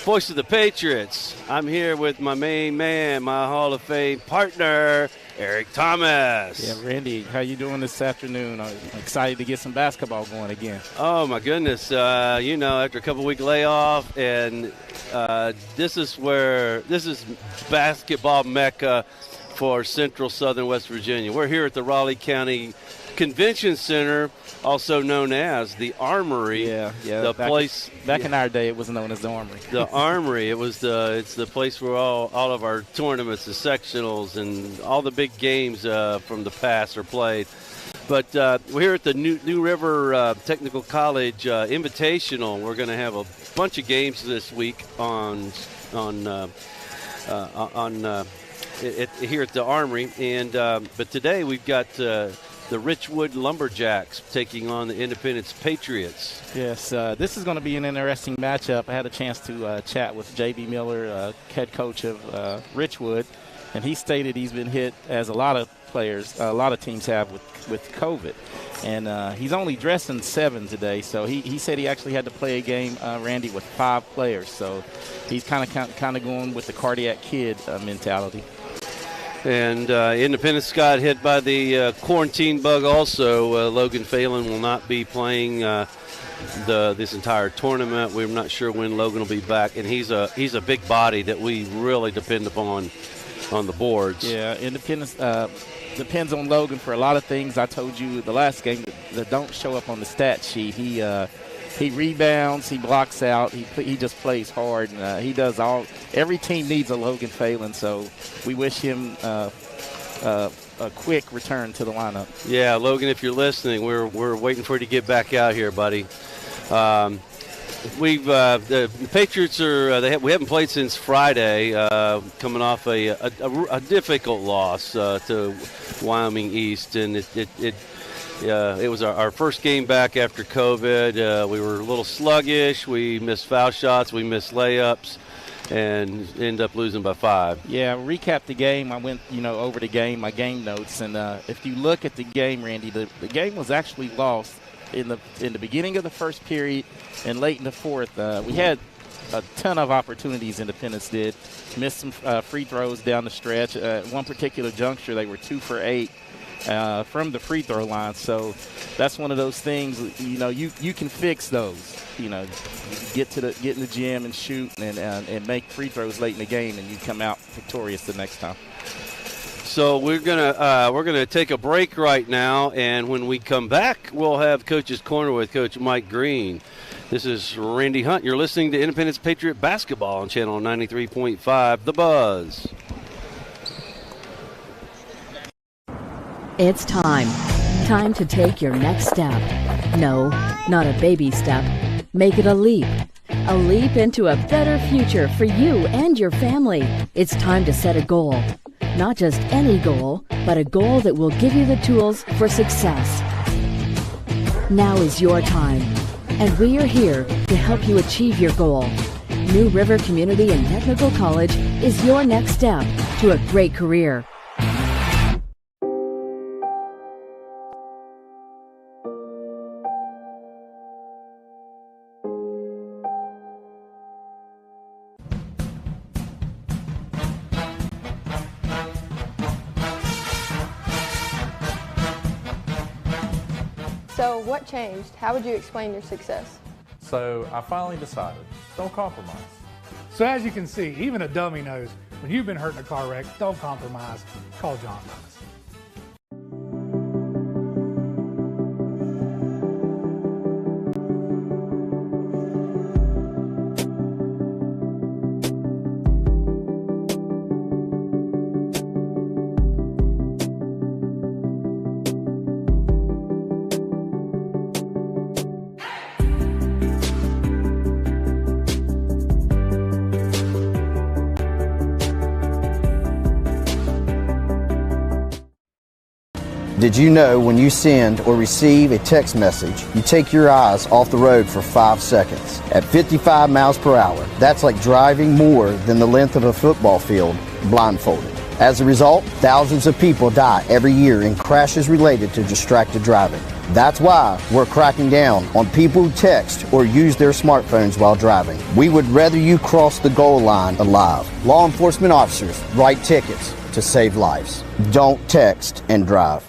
Voice of the Patriots. I'm here with my main man, my Hall of Fame partner, Eric Thomas. Yeah, Randy, how you doing this afternoon? I'm excited to get some basketball going again. Oh, my goodness. After a couple-week layoff, and this is basketball mecca for Central Southern West Virginia. We're here at the Raleigh County Convention Center, also known as the Armory. Yeah. Back in our day, it was known as the Armory. The Armory. It's the place where all of our tournaments, the sectionals, and all the big games from the past are played. But we're here at the New River Technical College Invitational. We're going to have a bunch of games this week here at the Armory, and but today we've got the Richwood Lumberjacks taking on the Independence Patriots. Yes, this is going to be an interesting matchup. I had a chance to chat with J.B. Miller, head coach of Richwood, and he stated he's been hit, as a lot of teams have, with COVID. And he's only dressed in 7 today, so he said he actually had to play a game, Randy, with 5 players. So he's kind of going with the cardiac kid mentality. And Independence got hit by the quarantine bug also. Logan Phelan will not be playing this entire tournament. We're not sure when Logan will be back. And he's a big body that we really depend upon on the boards. Yeah, Independence depends on Logan for a lot of things. I told you the last game that don't show up on the stat sheet. He rebounds, he blocks out, he just plays hard, and he does all. Every team needs a Logan Phelan, so we wish him a quick return to the lineup. Yeah, Logan, if you're listening, we're waiting for you to get back out here, buddy. The Patriots we haven't played since Friday, coming off a difficult loss to Wyoming East, and it was our first game back after COVID. We were a little sluggish. We missed foul shots. We missed layups, and ended up losing by 5. Yeah, recap the game. I went, over the game, my game notes, and if you look at the game, Randy, the game was actually lost in the beginning of the first period and late in the fourth. We had a ton of opportunities. Independence did. Missed some free throws down the stretch. One particular juncture, they were 2 for 8. From the free throw line, so that's one of those things. You can fix those. You get in the gym and shoot and make free throws late in the game, and you come out victorious the next time. So we're gonna take a break right now, and when we come back, we'll have Coach's Corner with Coach Mike Green. This is Randy Hunt. You're listening to Independence Patriot Basketball on Channel 93.5, The Buzz. It's time. Time to take your next step. No, not a baby step. Make it a leap. A leap into a better future for you and your family. It's time to set a goal. Not just any goal, but a goal that will give you the tools for success. Now is your time, and we are here to help you achieve your goal. New River Community and Technical College is your next step to a great career. So what changed? How would you explain your success? So I finally decided, don't compromise. So as you can see, even a dummy knows when you've been hurt in a car wreck, don't compromise. Call John Thomas. Did you know when you send or receive a text message, you take your eyes off the road for 5 seconds? At 55 miles per hour, that's like driving more than the length of a football field blindfolded. As a result, thousands of people die every year in crashes related to distracted driving. That's why we're cracking down on people who text or use their smartphones while driving. We would rather you cross the goal line alive. Law enforcement officers write tickets to save lives. Don't text and drive.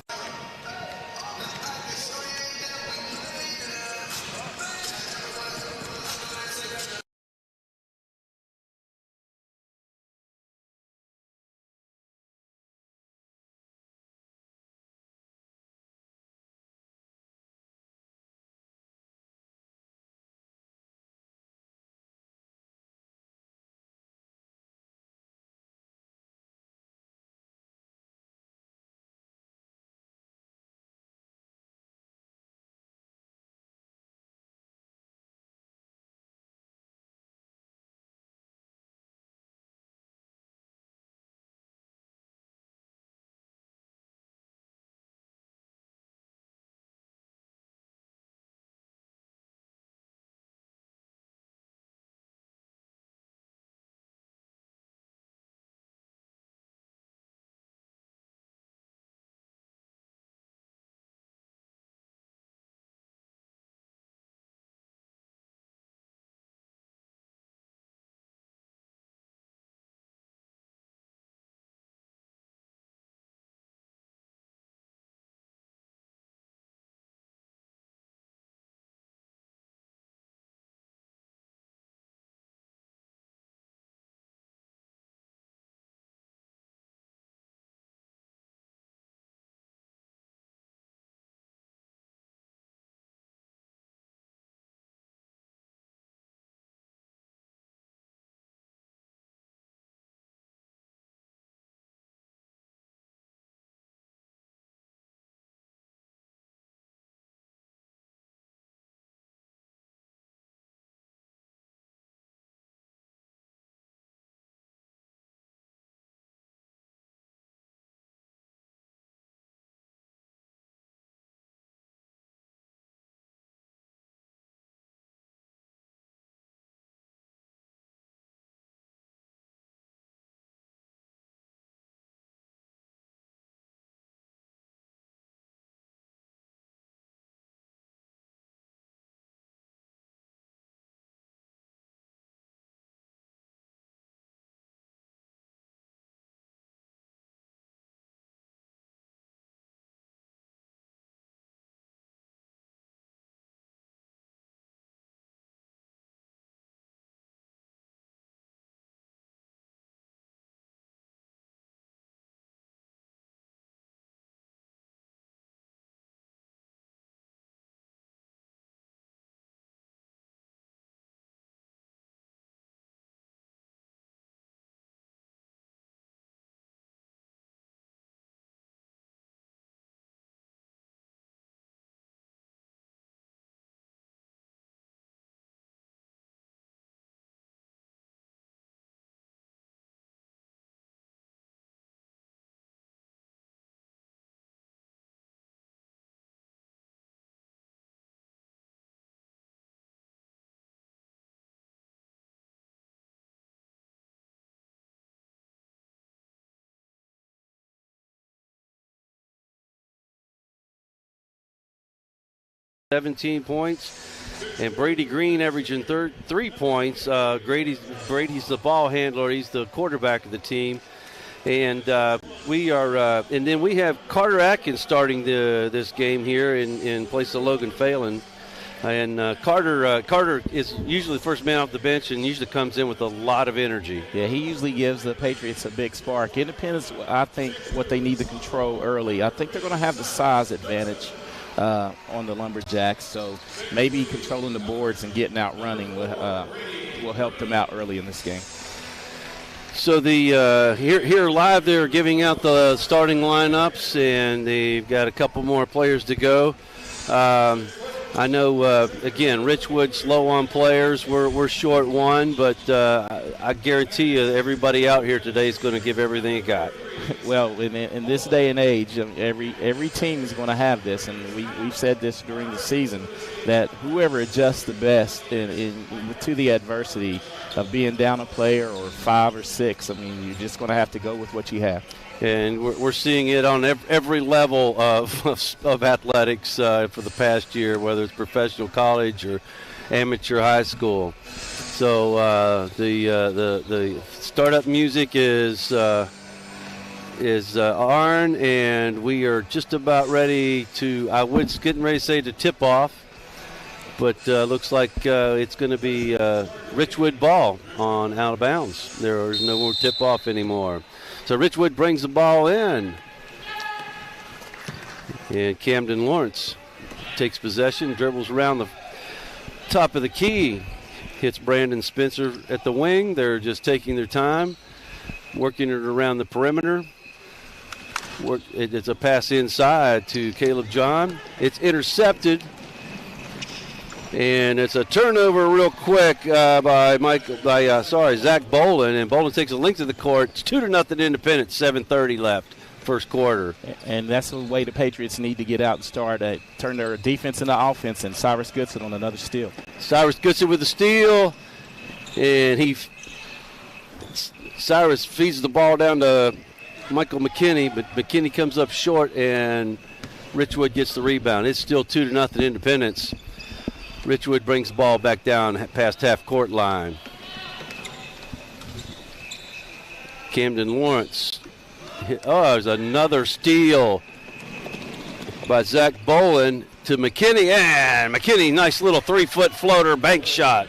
$17 points, and Brady Green averaging 3 points. Brady's the ball handler. He's the quarterback of the team, and we are. And then we have Carter Atkins starting this game here in place of Logan Phelan. And Carter is usually the first man off the bench and usually comes in with a lot of energy. Yeah, he usually gives the Patriots a big spark. Independence, I think, what they need to control early. I think they're going to have the size advantage on the Lumberjacks, so maybe controlling the boards and getting out running will help them out early in this game. So the here live, they're giving out the starting lineups, and they've got a couple more players to go. I know, again, Richwood's low on players. We're short one, but I guarantee you everybody out here today is going to give everything it got. Well, in this day and age, every team is going to have this, and we've said this during the season, that whoever adjusts the best to the adversity of being down a player or 5 or 6, I mean, you're just going to have to go with what you have. And we're seeing it on every level of athletics for the past year, whether it's professional, college, or amateur high school. So the startup music is on, and we are just about ready to. I was getting ready to say to tip off, but looks like it's going to be Richwood ball on out of bounds. There's no more tip off anymore. So Richwood brings the ball in. And Camden Lawrence takes possession, dribbles around the top of the key, hits Brandon Spencer at the wing. They're just taking their time, working it around the perimeter. It's a pass inside to Caleb John. It's intercepted. And it's a turnover real quick by Zach Boland, and Boland takes a length of the court. It's 2-0 Independent, 7:30 left, first quarter. And that's the way the Patriots need to get out and start, turn their defense into offense, and Cyrus Goodson on another steal. Cyrus Goodson with the steal, and Cyrus feeds the ball down to Michael McKinney, but McKinney comes up short, and Richwood gets the rebound. It's still 2-0 Independence. Richwood brings the ball back down past half-court line. Camden Lawrence. There's another steal by Zach Boland to McKinney. And McKinney, nice little 3-foot floater bank shot.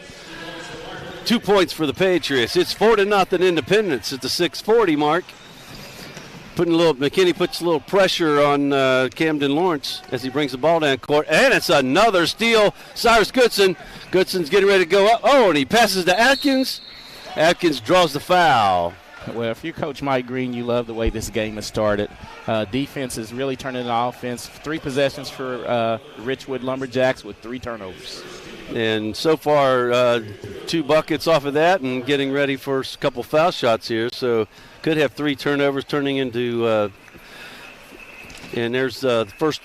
2 points for the Patriots. It's 4-0 Independence at the 6:40 mark. McKinney puts a little pressure on Camden Lawrence as he brings the ball down court. And it's another steal. Cyrus Goodson. Goodson's getting ready to go up. Oh, and he passes to Atkins. Atkins draws the foul. Well, if you're Coach Mike Green, you love the way this game has started. Defense is really turning into offense. 3 possessions for Richwood Lumberjacks with 3 turnovers. And so far, 2 buckets off of that and getting ready for a couple foul shots here. So could have 3 turnovers turning into and there's the first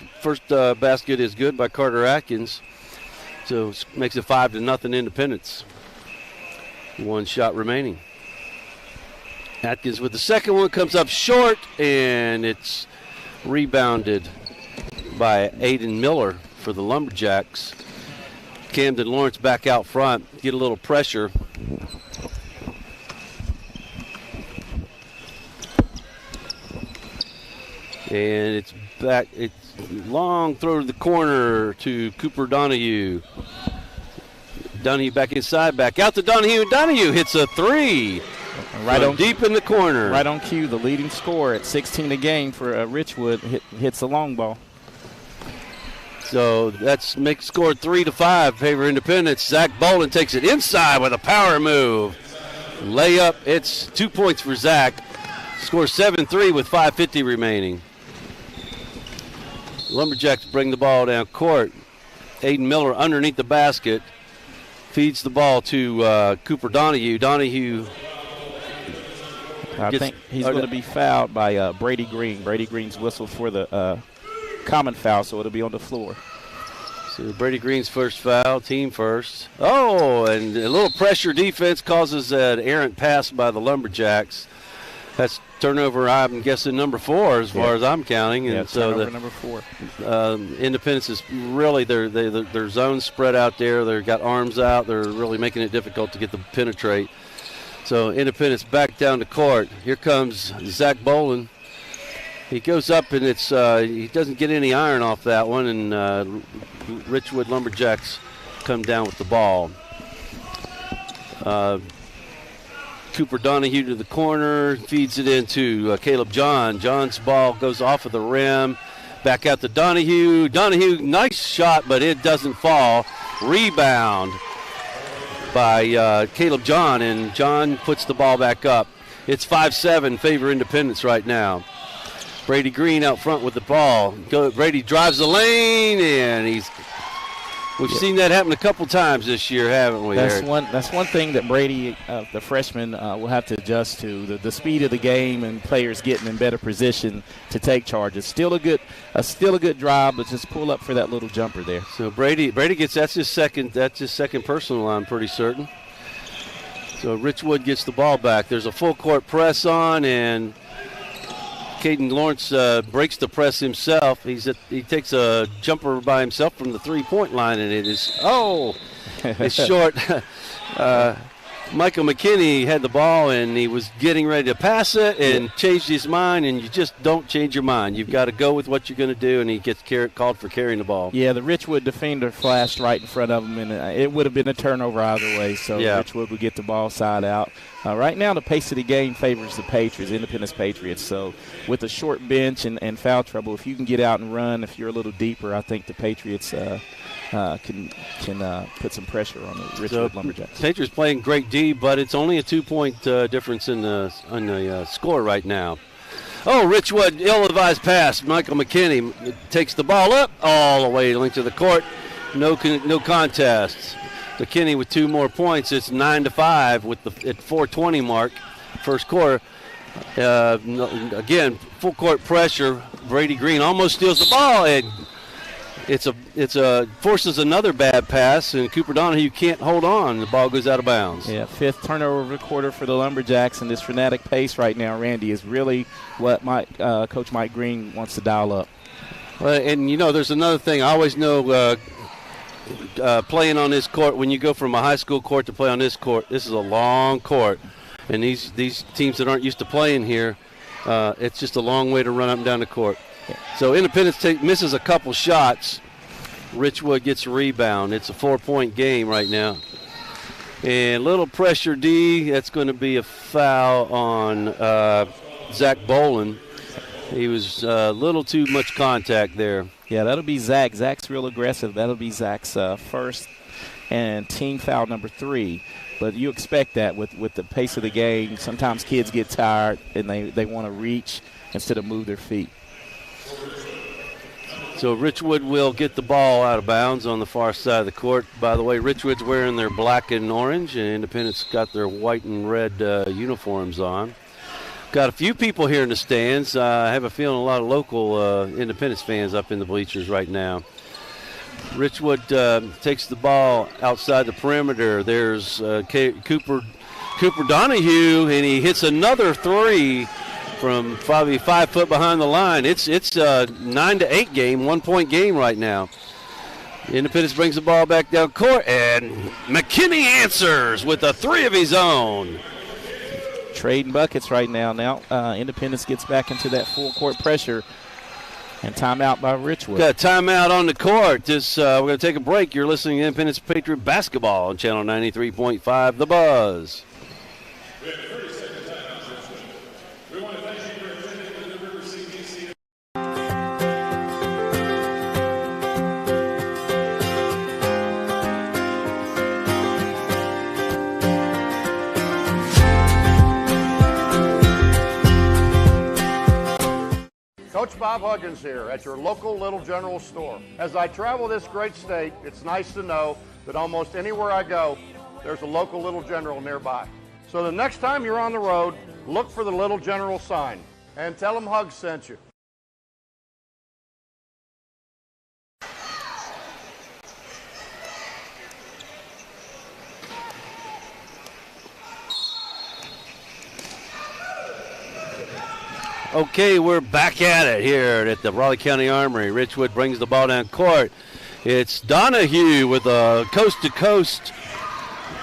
basket is good by Carter Atkins. So makes it 5-0 Independence. 1 shot remaining. Atkins with the second one, comes up short, and it's rebounded by Aiden Miller for the Lumberjacks. Camden Lawrence back out front, get a little pressure. And it's back, it's long throw to the corner to Cooper Donahue. Donahue back inside, back out to Donahue. Donahue hits a 3. Right on deep in the corner. Right on cue, the leading scorer at 16 a game for Richwood hits a long ball. So that's scored 3-5 favor Independence. Zach Boland takes it inside with a power move. Layup, it's 2 points for Zach. Scores 7-3 with 5:50 remaining. Lumberjacks bring the ball down court. Aiden Miller underneath the basket. Feeds the ball to Cooper Donahue. Donahue. I think he's going to be fouled by Brady Green. Brady Green's whistled for the common foul, so it'll be on the floor. So Brady Green's first foul, team first. Oh, and a little pressure defense causes an errant pass by the Lumberjacks. That's turnover, I'm guessing, number 4 as far as I'm counting. And so turnover number 4. Independence is really, their zones spread out there. They've got arms out. They're really making it difficult to get them to penetrate. So Independence back down to court. Here comes Zach Boland. He goes up, and it's he doesn't get any iron off that one, and Richwood Lumberjacks come down with the ball. Cooper Donahue to the corner, feeds it into Caleb John. John's ball goes off of the rim. Back out to Donahue. Donahue, nice shot, but it doesn't fall. Rebound by Caleb John, and John puts the ball back up. It's 5-7 favor Independence right now. Brady Green out front with the ball. Brady drives the lane, and we've seen that happen a couple times this year, haven't we, Eric? That's one thing that Brady, the freshman, will have to adjust to. The speed of the game and players getting in better position to take charges. Still a good drive, but just pull up for that little jumper there. So Brady gets that's his second personal, I'm pretty certain. So Richwood gets the ball back. There's a full court press on, and Caden Lawrence breaks the press himself. He takes a jumper by himself from the three-point line, and it is it's short. Michael McKinney had the ball, and he was getting ready to pass it and changed his mind, and you just don't change your mind. You've got to go with what you're going to do, and he gets called for carrying the ball. Yeah, the Richwood defender flashed right in front of him, and it would have been a turnover either way, so Richwood would get the ball side out. Right now, the pace of the game favors the Patriots, Independence Patriots. So with a short bench and foul trouble, if you can get out and run, if you're a little deeper, I think the Patriots can put some pressure on the Richwood Lumberjacks. Patriots playing great D, but it's only a 2-point difference in the score right now. Oh, Richwood, ill-advised pass. Michael McKinney takes the ball up all the way length of the court. No contest. McKinney with 2 more points. It's 9-5 at 4:20 mark, first quarter. Again, full court pressure. Brady Green almost steals the ball, and forces another bad pass, and Cooper Donahue can't hold on. The ball goes out of bounds. Yeah, 5th turnover of the quarter for the Lumberjacks, and this frenetic pace right now, Randy, is really what Coach Mike Green wants to dial up. And there's another thing. I always know playing on this court, when you go from a high school court to play on this court, this is a long court, and these teams that aren't used to playing here, it's just a long way to run up and down the court. So Independence misses a couple shots. Richwood gets a rebound. It's a 4-point game right now. And little pressure D. That's going to be a foul on Zach Boland. He was a little too much contact there. Yeah, that'll be Zach. Zach's real aggressive. That'll be Zach's first and team foul number 3. But you expect that with the pace of the game. Sometimes kids get tired and they want to reach instead of move their feet. So Richwood will get the ball out of bounds on the far side of the court. By the way, Richwood's wearing their black and orange, and Independence got their white and red uniforms on. Got a few people here in the stands. I have a feeling a lot of local Independence fans up in the bleachers right now. Richwood takes the ball outside the perimeter. There's Cooper Donahue, and he hits another 3 from probably 5 foot behind the line. It's a 9-8 game, 1-point game right now. Independence brings the ball back down court, and McKinney answers with a 3 of his own. Trading buckets right now. Now Independence gets back into that full court pressure, and timeout by Richwood. Got a timeout on the court. We're going to take a break. You're listening to Independence Patriot Basketball on Channel 93.5, The Buzz. Coach Bob Huggins here at your local Little General store. As I travel this great state, it's nice to know that almost anywhere I go, there's a local Little General nearby. So the next time you're on the road, look for the Little General sign and tell them Hugs sent you. Okay, we're back at it here at the Raleigh County Armory. Richwood brings the ball down court. It's Donahue with a coast-to-coast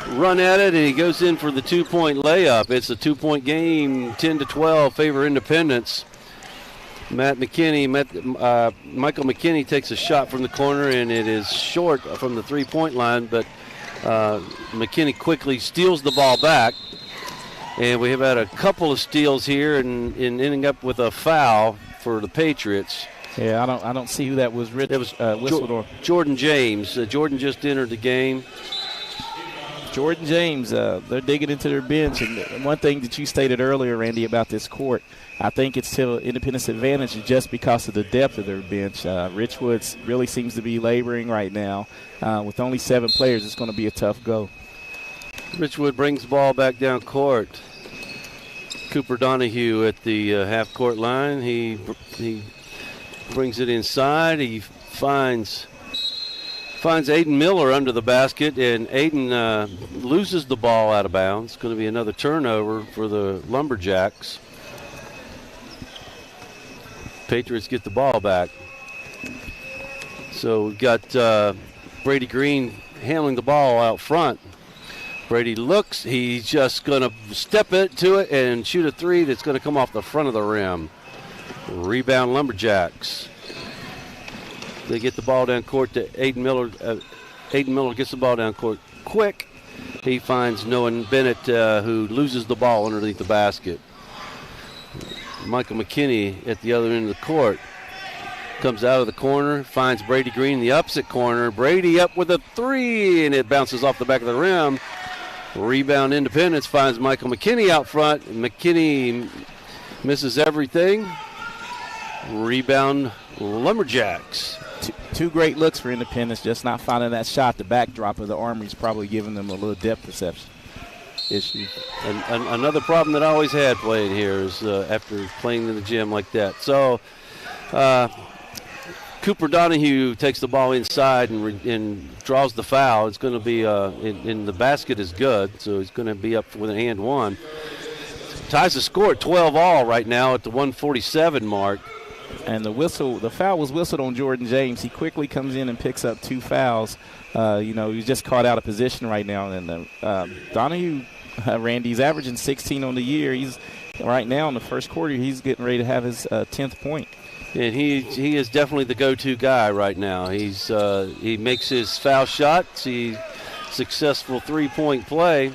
run at it, and he goes in for the 2-point layup. It's a 2-point game, 10-12, favor Independence. Michael McKinney takes a shot from the corner, and it is short from the 3-point line, but McKinney quickly steals the ball back. And we have had a couple of steals here and ending up with a foul for the Patriots. Yeah, I don't see who that was. It was whistled Jordan James. Jordan just entered the game. Jordan James, they're digging into their bench. And one thing that you stated earlier, Randy, about this court, I think it's to Independence advantage just because of the depth of their bench. Richwood really seems to be laboring right now. With only 7 players, it's going to be a tough go. Richwood brings the ball back down court. Cooper Donahue at the half-court line. He brings it inside. He finds Aiden Miller under the basket, and Aiden loses the ball out of bounds. It's going to be another turnover for the Lumberjacks. Patriots get the ball back. So we've got Brady Green handling the ball out front. Brady looks. He's just going to step into it and shoot a three that's going to come off the front of the rim. Rebound Lumberjacks. They get the ball down court to Aiden Miller. Aiden Miller gets the ball down court quick. He finds Noah Bennett, who loses the ball underneath the basket. Michael McKinney at the other end of the court. Comes out of the corner, finds Brady Green in the opposite corner. Brady up with a three, and it bounces off the back of the rim. Rebound Independence finds Michael McKinney out front. McKinney misses everything. Rebound Lumberjacks. Two great looks for Independence, just not finding that shot. The backdrop of the Armory's probably giving them a little depth perception issue. And another problem that I always had playing here is after playing in the gym like that. So Cooper Donahue takes the ball inside and draws the foul. It's going to be in the basket is good, so he's going to be up with an and one. Ties the score at 12-all right now at the 147 mark. And the foul was whistled on Jordan James. He quickly comes in and picks up 2 fouls. He's just caught out of position right now. And Donahue, Randy's averaging 16 on the year. He's right now in the first quarter. He's getting ready to have his 10th point. And he is definitely the go-to guy right now. He makes his foul shots. He's successful three-point play.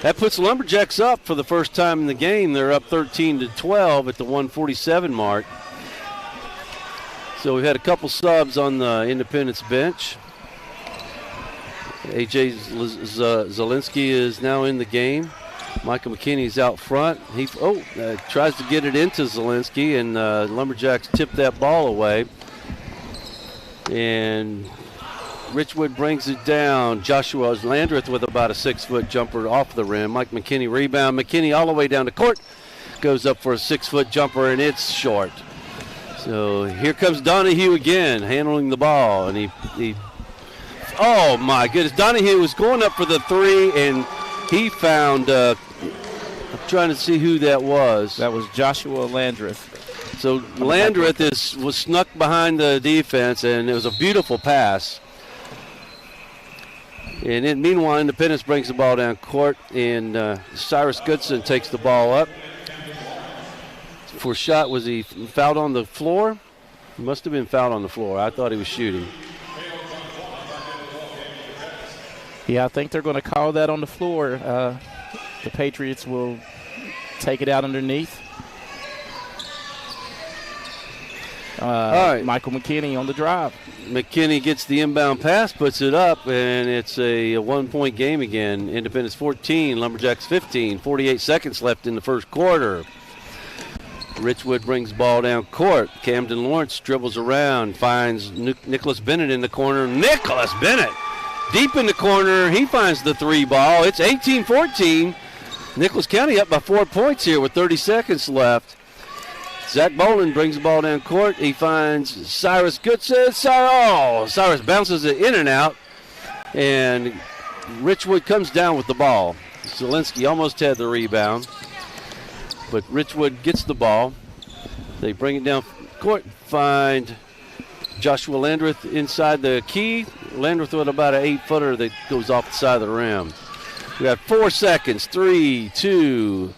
That puts Lumberjacks up for the first time in the game. They're up 13-12 at the 147 mark. So we've had a couple subs on the Independence bench. A.J. Zielinski is now in the game. Michael McKinney's out front. He tries to get it into Zielinski, and Lumberjacks tip that ball away. And Richwood brings it down. Joshua Landreth with about a 6-foot jumper off the rim. Mike McKinney rebound. McKinney all the way down the court. Goes up for a 6-foot jumper, and it's short. So here comes Donahue again, handling the ball. And he oh, my goodness. Donahue was going up for the three, and he found, I'm trying to see who that was. That was Joshua Landreth. So Landreth was snuck behind the defense, and it was a beautiful pass. And then meanwhile, Independence brings the ball down court, and Cyrus Goodson takes the ball up. For shot, was he fouled on the floor? He must have been fouled on the floor. I thought he was shooting. Yeah, I think they're going to call that on the floor. The Patriots will take it out underneath. All right. Michael McKinney on the drive. McKinney gets the inbound pass, puts it up, and it's a 1-point game again. Independence 14, Lumberjacks 15. 48 seconds left in the first quarter. Richwood brings ball down court. Camden Lawrence dribbles around, finds Nicholas Bennett in the corner. Nicholas Bennett deep in the corner. He finds the three ball. It's 18-14. Nicholas County up by 4 points here with 30 seconds left. Zach Boland brings the ball down court. He finds Cyrus Goodson. Cyrus bounces it in and out. And Richwood comes down with the ball. Zielinski almost had the rebound. But Richwood gets the ball. They bring it down court. Find Joshua Landreth inside the key. Landreth with about an 8-footer that goes off the side of the rim. We got 4 seconds. 3, 2.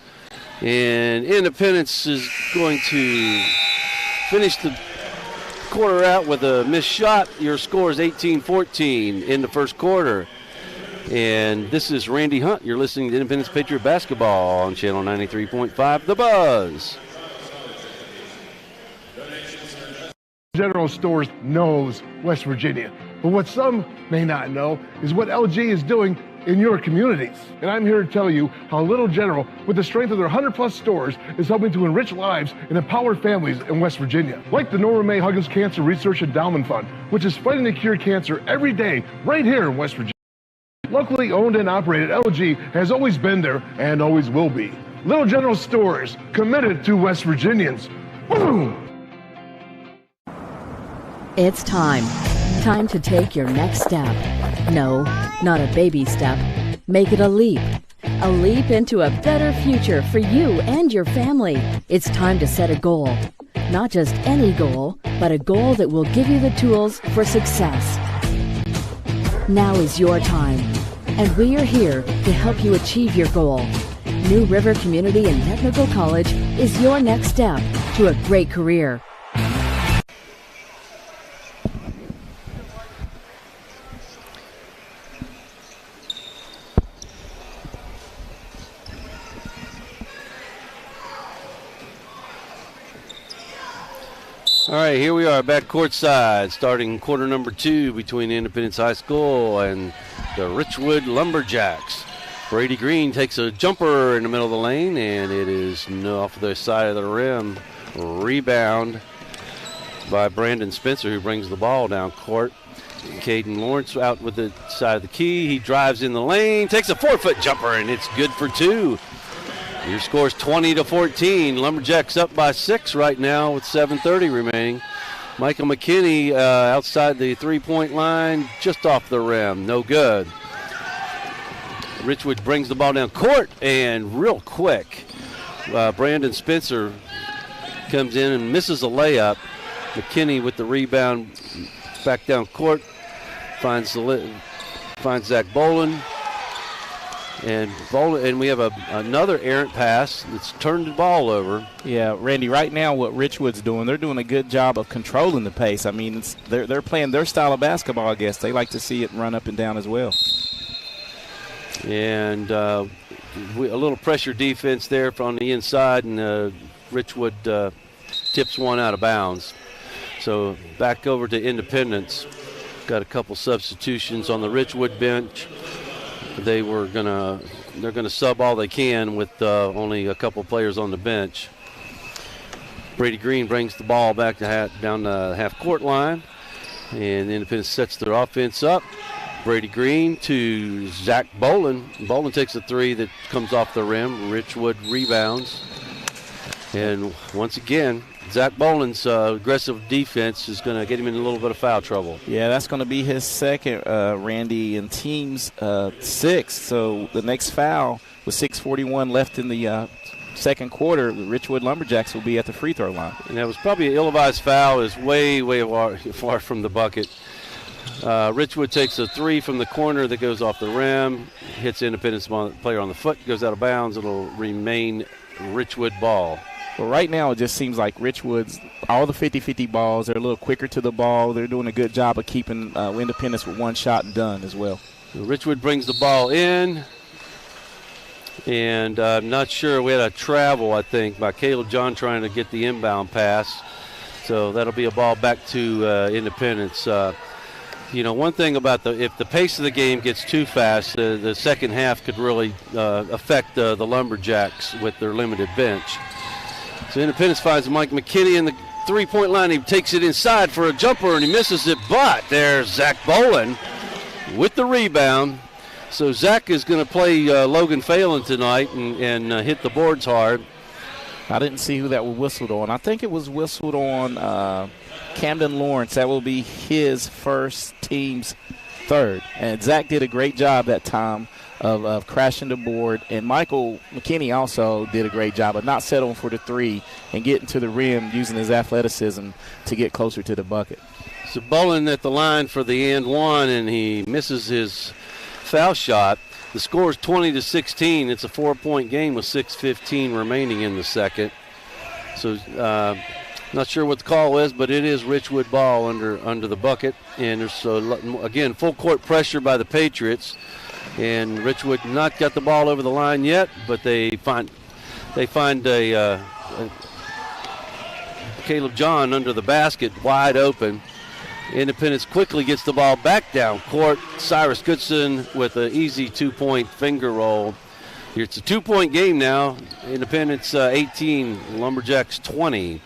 And Independence is going to finish the quarter out with a missed shot. Your score is 18-14 in the first quarter. And this is Randy Hunt. You're listening to Independence Patriot Basketball on Channel 93.5, The Buzz. General Stores knows West Virginia. But what some may not know is what LG is doing in your communities. And I'm here to tell you how Little General, with the strength of their 100-plus stores, is helping to enrich lives and empower families in West Virginia. Like the Norma May Huggins Cancer Research Endowment Fund, which is fighting to cure cancer every day right here in West Virginia. Locally owned and operated, LG has always been there and always will be. Little General Stores, committed to West Virginians. Boom! It's time. Time to take your next step. No, not a baby step. Make it a leap. A leap into a better future for you and your family. It's time to set a goal. Not just any goal, but a goal that will give you the tools for success. Now is your time, and we are here to help you achieve your goal. New River Community and Technical College is your next step to a great career. All right, here we are back courtside, starting quarter number 2 between Independence High School and the Richwood Lumberjacks. Brady Green takes a jumper in the middle of the lane, and it is off the side of the rim. Rebound by Brandon Spencer, who brings the ball down court. Caden Lawrence out with the side of the key. He drives in the lane, takes a 4-foot jumper, and it's good for 2. Your score's 20-14. Lumberjacks up by 6 right now with 7:30 remaining. Michael McKinney outside the three-point line, just off the rim, no good. Richwood brings the ball down court, and real quick, Brandon Spencer comes in and misses a layup. McKinney with the rebound back down court, finds Zach Boland. And we have another errant pass that's turned the ball over. Yeah, Randy, right now what Richwood's doing, they're doing a good job of controlling the pace. I mean, they're playing their style of basketball, I guess. They like to see it run up and down as well. And a little pressure defense there from the inside, and Richwood tips one out of bounds. So back over to Independence. Got a couple substitutions on the Richwood bench. They're gonna sub all they can with only a couple players on the bench. Brady Green brings the ball back down the half-court line, and Independence sets their offense up. Brady Green to Zach Boland. Boland takes a 3 that comes off the rim. Richwood rebounds, and once again, Zach Boland's aggressive defense is going to get him in a little bit of foul trouble. Yeah, that's going to be his second, Randy, and team's 6. So the next foul with 6:41 left in the second quarter, the Richwood Lumberjacks will be at the free throw line. And that was probably an ill-advised foul. Is way far from the bucket. Richwood takes a 3 from the corner that goes off the rim, hits Independence player on the foot, goes out of bounds. It'll remain Richwood ball. Well, right now it just seems like Richwood's, all the 50-50 balls, they're a little quicker to the ball. They're doing a good job of keeping Independence with one shot and done as well. Richwood brings the ball in, and I'm not sure. We had a travel, I think, by Caleb John trying to get the inbound pass. So that'll be a ball back to Independence. One thing about if the pace of the game gets too fast, the second half could really affect the Lumberjacks with their limited bench. So Independence finds Mike McKinney in the three-point line. He takes it inside for a jumper, and he misses it. But there's Zach Boland with the rebound. So Zach is going to play Logan Phelan tonight and hit the boards hard. I didn't see who that was whistled on. I think it was whistled on Camden Lawrence. That will be his first, team's third. And Zach did a great job that time of crashing the board. And Michael McKinney also did a great job of not settling for the 3 and getting to the rim using his athleticism to get closer to the bucket. So Boland at the line for the and 1, and he misses his foul shot. The score is 20-16. It's a 4-point game with 6:15 remaining in the second. So not sure what the call is, but it is Richwood ball under the bucket. And there's, again, full court pressure by the Patriots. And Richwood not got the ball over the line yet, but they find a Caleb John under the basket, wide open. Independence quickly gets the ball back down court. Cyrus Goodson with an easy 2-point finger roll. It's a 2-point game now. Independence 18, Lumberjacks 20.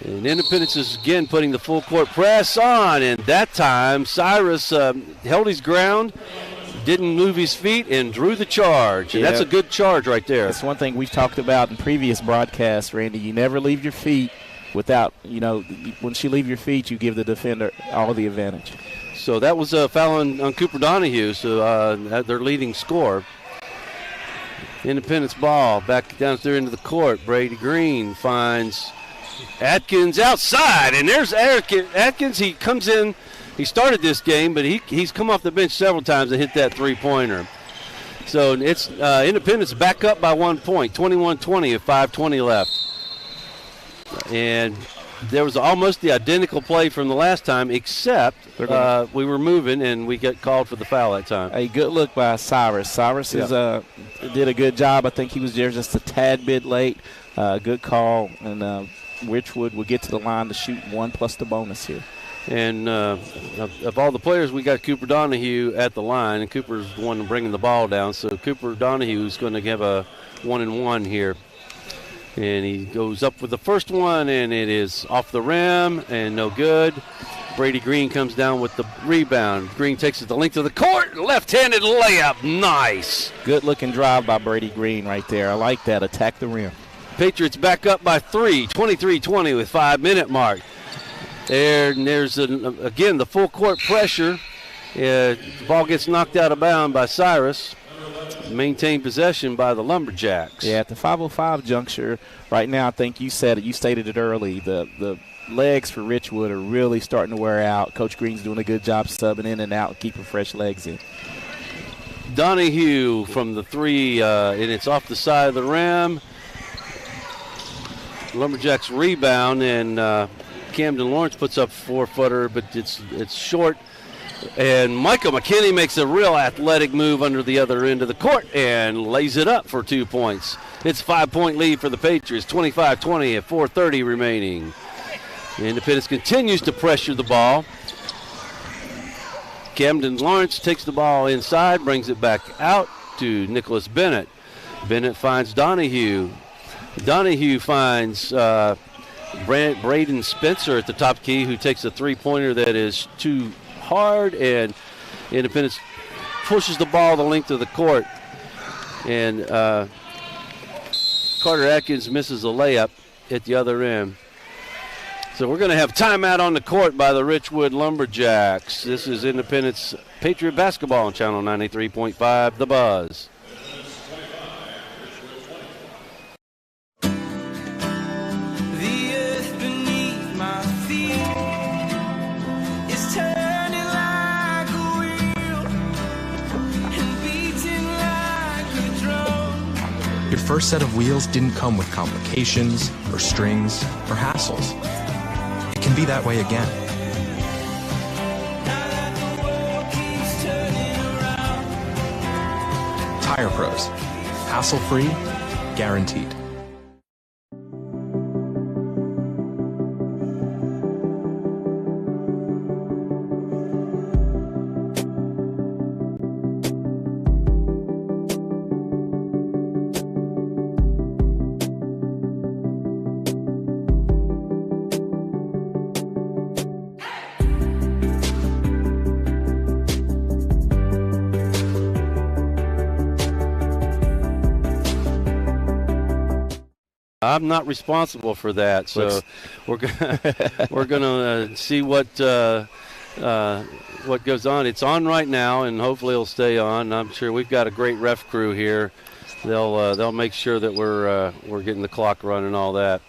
And Independence is again putting the full court press on, and that time Cyrus held his ground, didn't move his feet, and drew the charge. And that's a good charge right there. That's one thing we've talked about in previous broadcasts, Randy. You never leave your feet without, once you leave your feet, you give the defender all the advantage. So that was a foul on Cooper Donahue, so their leading scorer. Independence ball back down through into the court. Brady Green finds Atkins outside, and there's Atkins. He comes in. He started this game, but he's come off the bench several times and hit that three-pointer. So it's Independence back up by 1 point, 21-20 with 5:20 left. And there was almost the identical play from the last time, except we were moving and we got called for the foul that time. A good look by Cyrus. Cyrus did a good job. I think he was there just a tad bit late. Good call, and Richwood will get to the line to shoot 1 plus the bonus here. And of all the players, we got Cooper Donahue at the line, and Cooper's the one bringing the ball down. So Cooper Donahue is going to have a 1-and-1 here. And he goes up with the first one, and it is off the rim and no good. Brady Green comes down with the rebound. Green takes it the length of the court, left-handed layup, nice. Good-looking drive by Brady Green right there. I like that. Attack the rim. Patriots back up by 3, 23-20 with 5-minute mark. There's again the full court pressure. The ball gets knocked out of bounds by Cyrus. Maintained possession by the Lumberjacks. Yeah, at the 5:05 juncture right now, I think you stated it early. The legs for Richwood are really starting to wear out. Coach Green's doing a good job subbing in and out and keeping fresh legs in. Donahue from the 3, and it's off the side of the rim. Lumberjacks rebound, and Camden Lawrence puts up 4-footer, but it's short. And Michael McKinney makes a real athletic move under the other end of the court and lays it up for 2 points. It's a 5-point lead for the Patriots, 25-20 at 4:30 remaining. Independence continues to pressure the ball. Camden Lawrence takes the ball inside, brings it back out to Nicholas Bennett. Bennett finds Donahue. Donahue finds Braden Spencer at the top key, who takes a three-pointer that is too hard, and Independence pushes the ball the length of the court. And Carter Atkins misses a layup at the other end. So we're going to have timeout on the court by the Richwood Lumberjacks. This is Independence Patriot Basketball on Channel 93.5, The Buzz. Your first set of wheels didn't come with complications, or strings, or hassles. It can be that way again. Tire Pros. Hassle-free, guaranteed. I'm not responsible for that, so we're gonna see what goes on. It's on right now, and hopefully it'll stay on. I'm sure we've got a great ref crew here. They'll make sure that we're getting the clock running and all that.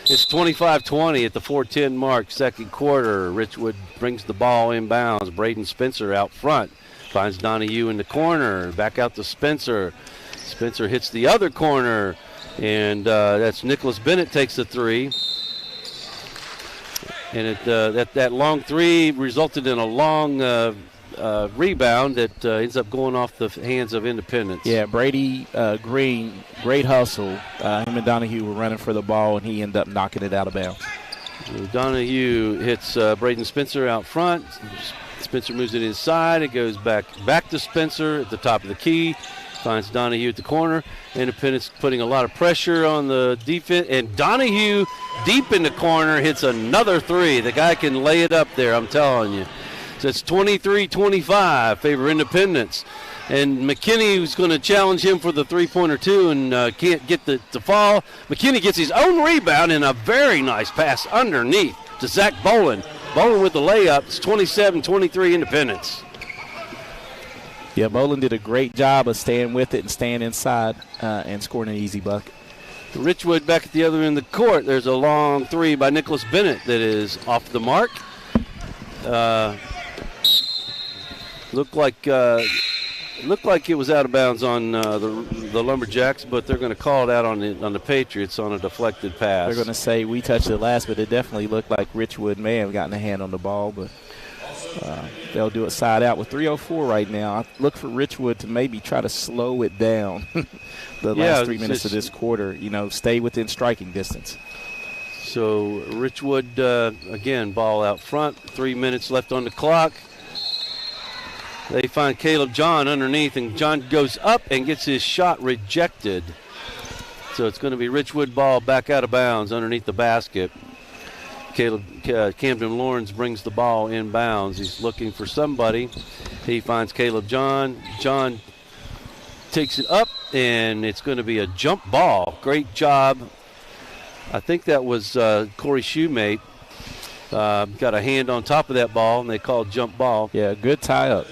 It's 25-20 at the 4:10 mark, second quarter. Richwood brings the ball inbounds. Braden Spencer out front finds Donahue in the corner. Back out to Spencer. Spencer hits the other corner. And that's Nicholas Bennett takes the three. And that long three resulted in a long rebound that ends up going off the hands of Independence. Yeah, Brady Green, great hustle. Him and Donahue were running for the ball, and he ended up knocking it out of bounds. Donahue hits Braden Spencer out front. Spencer moves it inside. It goes back to Spencer at the top of the key. Finds Donahue at the corner. Independence putting a lot of pressure on the defense. And Donahue, deep in the corner, hits another three. The guy can lay it up there, I'm telling you. So it's 23-25, favor Independence. And McKinney was going to challenge him for the three-pointer, too, and can't get the fall. McKinney gets his own rebound and a very nice pass underneath to Zach Bolin. Bolin with the layup. It's 27-23 Independence. Yeah, Bolin did a great job of staying with it and staying inside and scoring an easy bucket. Richwood back at the other end of the court. There's a long three by Nicholas Bennett that is off the mark. Looked like it was out of bounds on the Lumberjacks, but they're going to call it out on the Patriots on a deflected pass. They're going to say we touched it last, but it definitely looked like Richwood may have gotten a hand on the ball, but they'll do it side out with 3:04 right now. I look for Richwood to maybe try to slow it down the last 3 minutes of this quarter, stay within striking distance. So Richwood, again, ball out front, 3 minutes left on the clock. They find Caleb John underneath, and John goes up and gets his shot rejected. So it's going to be Richwood ball back out of bounds underneath the basket. Camden Lawrence brings the ball inbounds. He's looking for somebody. He finds Caleb John. John takes it up, and it's going to be a jump ball. Great job. I think that was Corey Shoemate. Got a hand on top of that ball, and they called jump ball. Yeah, good tie-up.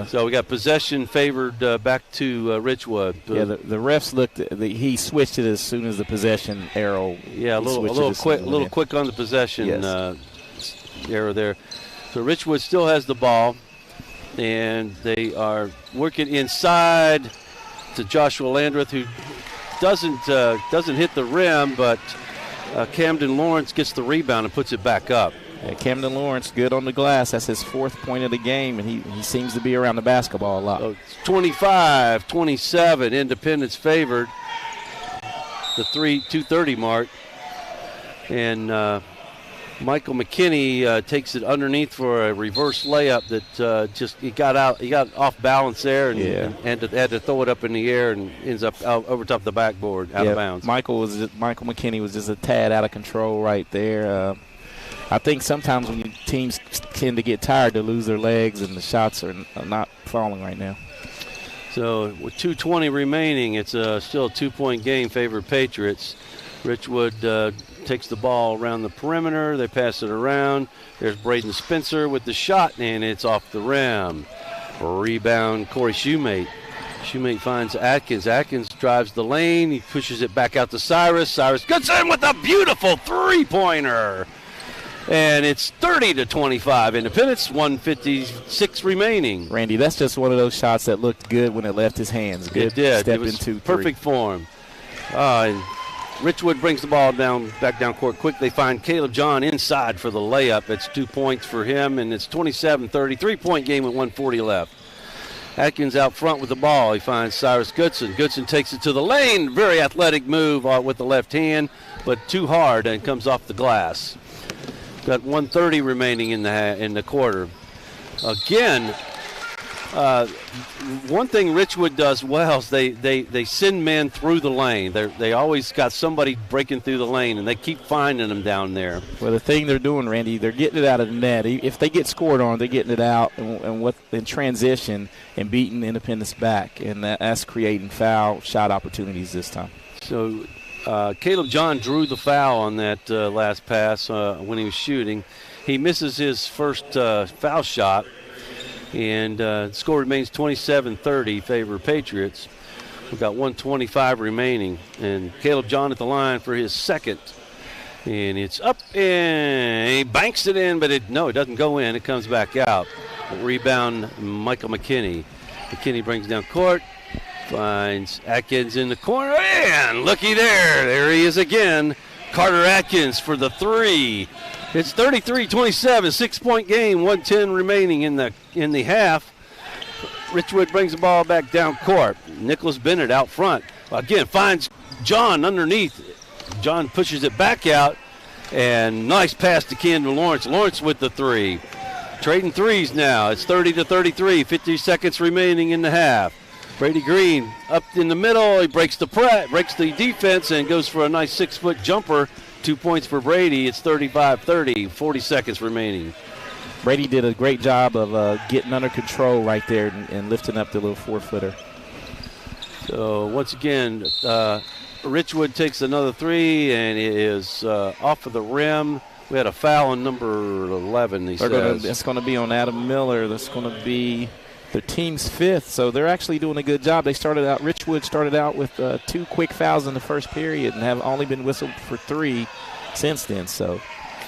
So we got possession favored back to Richwood. Yeah, the refs looked. He switched it as soon as the possession arrow. Yeah, a little quick on the possession arrow there. So Richwood still has the ball, and they are working inside to Joshua Landreth, who doesn't hit the rim, but Camden Lawrence gets the rebound and puts it back up. Yeah, Camden Lawrence good on the glass. That's his 4th point of the game, and he seems to be around the basketball a lot. So 25-27, Independence favored. The 2:30 mark. And Michael McKinney takes it underneath for a reverse layup that he got off balance there and had to throw it up in the air and ends up over top the backboard, out of bounds. Michael McKinney was just a tad out of control right there. I think sometimes when teams tend to get tired, they lose their legs, and the shots are not falling right now. So with 2:20 remaining, it's still a 2-point game favored Patriots. Richwood takes the ball around the perimeter. They pass it around. There's Braden Spencer with the shot, and it's off the rim. Rebound, Corey Shoemate. Shoemate finds Atkins. Atkins drives the lane. He pushes it back out to Cyrus. Cyrus gets in with a beautiful three-pointer. And it's 30-25. Independence, 1:56 remaining. Randy, that's just one of those shots that looked good when it left his hands. Good it did. Step it was into perfect form. And Richwood brings the ball back down court quick. They find Caleb John inside for the layup. It's 2 points for him, and it's 27-30. 3-point game with 1:40 left. Atkins out front with the ball. He finds Cyrus Goodson. Goodson takes it to the lane. Very athletic move with the left hand, but too hard, and comes off the glass. Got 1:30 remaining in the quarter. Again, one thing Richwood does well is they send men through the lane. They always got somebody breaking through the lane, and they keep finding them down there. Well, the thing they're doing, Randy, they're getting it out of the net. If they get scored on, they're getting it out in transition and beating Independence back, and that's creating foul shot opportunities this time. So Caleb John drew the foul on that last pass when he was shooting. He misses his first foul shot, and the score remains 27-30, favor Patriots. We've got 1:25 remaining, and Caleb John at the line for his second. And it's up, and he banks it in, but it doesn't go in. It comes back out. Rebound, Michael McKinney. McKinney brings down court. Finds Atkins in the corner, and looky there. There he is again. Carter Atkins for the three. It's 33-27, 6-point game, 1:10 remaining in the half. Richwood brings the ball back down court. Nicholas Bennett out front. Again, finds John underneath. John pushes it back out, and nice pass to Camden Lawrence. Lawrence with the three. Trading threes now. It's 30-33, 50 seconds remaining in the half. Brady Green up in the middle. He breaks the defense and goes for a nice 6-foot jumper. 2 points for Brady. It's 35-30, 40 seconds remaining. Brady did a great job of getting under control right there and lifting up the little 4-footer. So once again, Richwood takes another three, and it is off of the rim. We had a foul on number 11, he says. That's going to be on Adam Miller. That's going to be Their team's 5th, so they're actually doing a good job. Richwood started out with 2 quick fouls in the first period and have only been whistled for 3 since then. So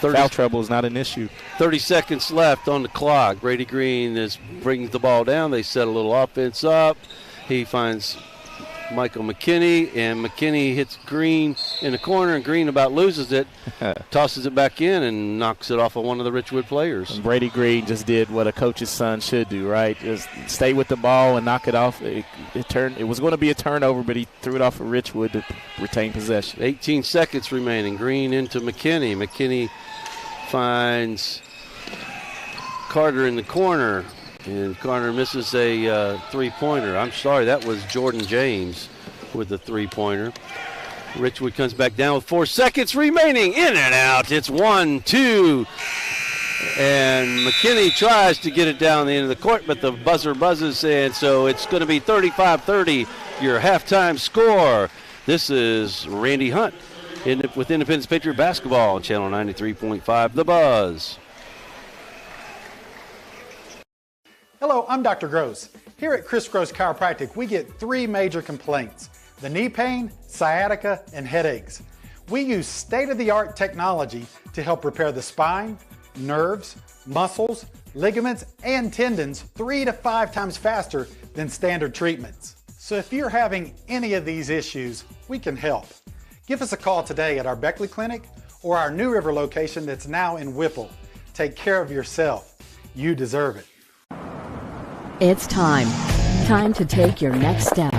foul trouble is not an issue. 30 seconds left on the clock. Brady Green brings the ball down. They set a little offense up. He finds Michael McKinney, and McKinney hits Green in the corner, and Green about loses it, tosses it back in, and knocks it off of one of the Richwood players. And Brady Green just did what a coach's son should do, right? Just stay with the ball and knock it off. It was going to be a turnover, but he threw it off of Richwood to retain possession. 18 seconds remaining. Green into McKinney. McKinney finds Carter in the corner. And Carter misses a three-pointer. I'm sorry, that was Jordan James with the three-pointer. Richwood comes back down with 4 seconds remaining. In and out. It's 1-2. And McKinney tries to get it down the end of the court, but the buzzer buzzes, and so it's going to be 35-30, your halftime score. This is Randy Hunt with Independence Patriot Basketball on Channel 93.5, The Buzz. Hello, I'm Dr. Gross. Here at Chris Gross Chiropractic, we get 3 major complaints: the knee pain, sciatica, and headaches. We use state-of-the-art technology to help repair the spine, nerves, muscles, ligaments, and tendons 3 to 5 times faster than standard treatments. So if you're having any of these issues, we can help. Give us a call today at our Beckley Clinic or our New River location that's now in Whipple. Take care of yourself. You deserve it. It's time. Time to take your next step.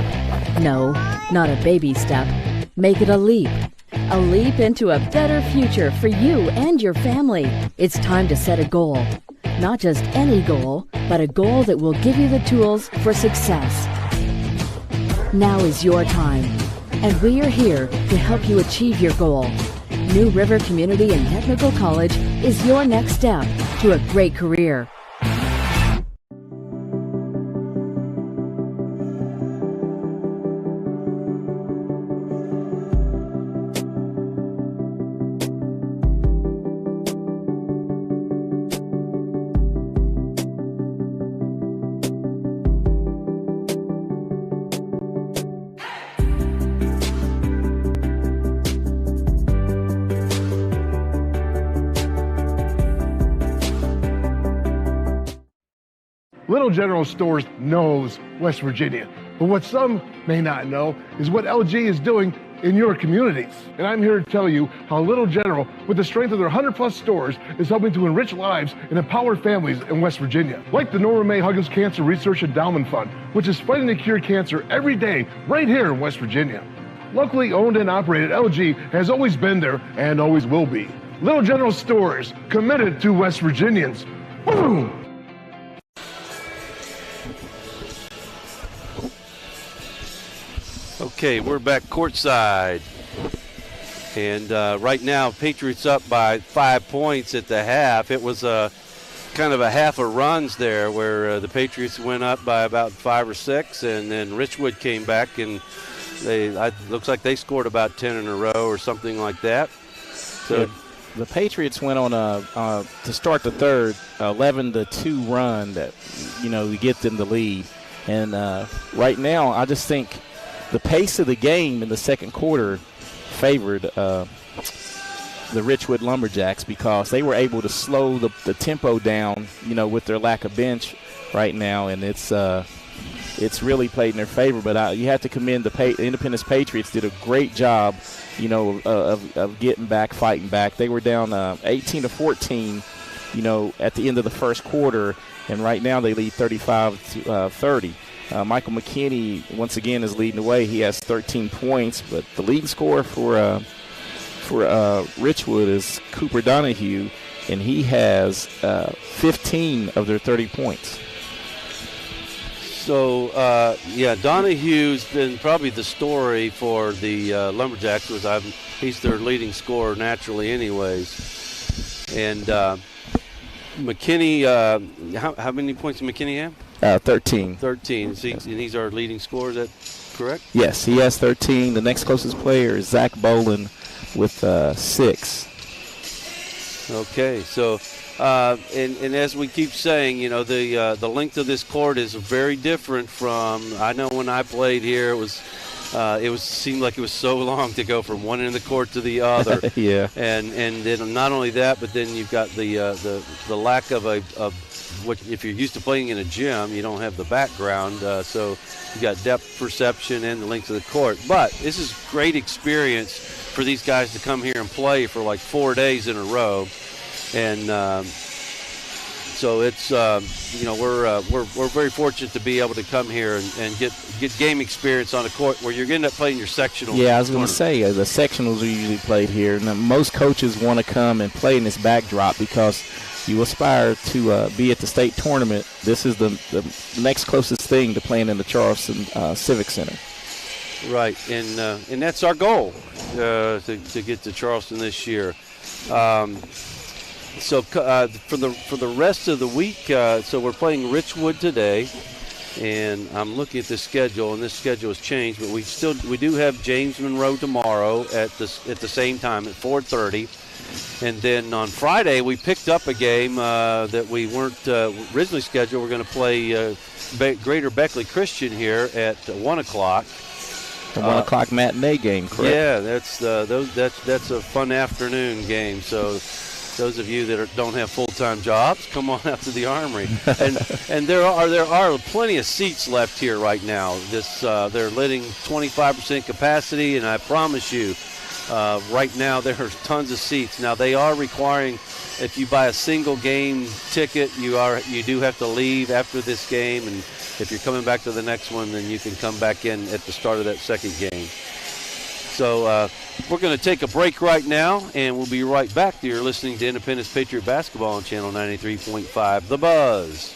No, not a baby step. Make it a leap. A leap into a better future for you and your family. It's time to set a goal. Not just any goal, but a goal that will give you the tools for success. Now is your time, and we are here to help you achieve your goal. New River Community and Technical College is your next step to a great career. Little General Stores knows West Virginia, but what some may not know is what LG is doing in your communities. And I'm here to tell you how Little General, with the strength of their 100+ stores, is helping to enrich lives and empower families in West Virginia. Like the Norma May Huggins Cancer Research Endowment Fund, which is fighting to cure cancer every day right here in West Virginia. Locally owned and operated, LG has always been there and always will be. Little General Stores, committed to West Virginians. Boom! Okay, we're back courtside. And right now, Patriots up by 5 points at the half. It was kind of a half of runs there where the Patriots went up by about 5 or 6, and then Richwood came back, and looks like they scored about 10 in a row or something like that. So yeah, the Patriots went on to start the third 11-2 run that we get them the lead. And right now, I just think the pace of the game in the second quarter favored the Richwood Lumberjacks because they were able to slow the tempo down, with their lack of bench right now, and it's really played in their favor. But you have to commend the Independence Patriots. Did a great job, of getting back, fighting back. They were down 18-14, at the end of the first quarter, and right now they lead 35-30. Michael McKinney, once again, is leading the way. He has 13 points, but the leading scorer for Richwood is Cooper Donahue, and he has 15 of their 30 points. So, Donahue's been probably the story for the Lumberjacks. He's their leading scorer naturally anyways. And McKinney, how many points did McKinney have? 13. 13. And he's our leading scorer, is that correct? Yes, he has 13. The next closest player is Zach Bolin with 6. Okay, so and as we keep saying, you know, the length of this court is very different from. I know when I played here, it seemed like it was so long to go from one end of the court to the other. Yeah. And then not only that, but then you've got the lack of what if you're used to playing in a gym, you don't have the background. So you got depth perception and the length of the court. But this is great experience for these guys to come here and play for like 4 days in a row, and so it's you know we're very fortunate to be able to come here and get game experience on a court where you're going to end up playing your sectionals. Yeah, I was going to say the sectionals are usually played here, and most coaches want to come and play in this backdrop because you aspire to be at the state tournament. This is the next closest thing to playing in the Charleston Civic Center. Right, and that's our goal to get to Charleston this year. So for the rest of the week, so we're playing Richwood today, and I'm looking at the schedule, and this schedule has changed, but we do have James Monroe tomorrow at the same time at 4:30. And then on Friday, we picked up a game that we weren't originally scheduled. We're going to play Greater Beckley Christian here at 1 o'clock. The 1 o'clock matinee game, correct? Yeah, that's a fun afternoon game. So those of you that don't have full-time jobs, come on out to the Armory. and there are plenty of seats left here right now. They're letting 25% capacity, and I promise you, right now there are tons of seats. Now they are requiring, if you buy a single game ticket, you do have to leave after this game, and if you're coming back to the next one, then you can come back in at the start of that second game. So we're going to take a break right now, and we'll be right back. You're listening to Independence Patriot Basketball on Channel 93.5, The Buzz.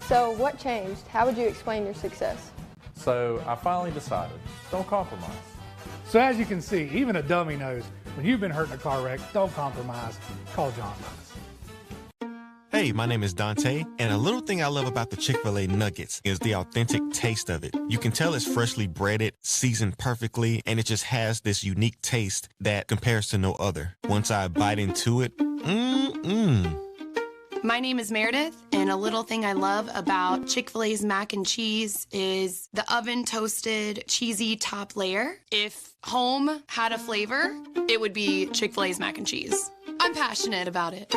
So what changed? How would you explain your success? So I finally decided, don't compromise. So as you can see, even a dummy knows when you've been hurt in a car wreck, don't compromise. Call John Mize. Hey, my name is Dante, and a little thing I love about the Chick-fil-A nuggets is the authentic taste of it. You can tell it's freshly breaded, seasoned perfectly, and it just has this unique taste that compares to no other. Once I bite into it, My name is Meredith, and a little thing I love about Chick-fil-A's mac and cheese is the oven-toasted, cheesy top layer. If home had a flavor, it would be Chick-fil-A's mac and cheese. I'm passionate about it.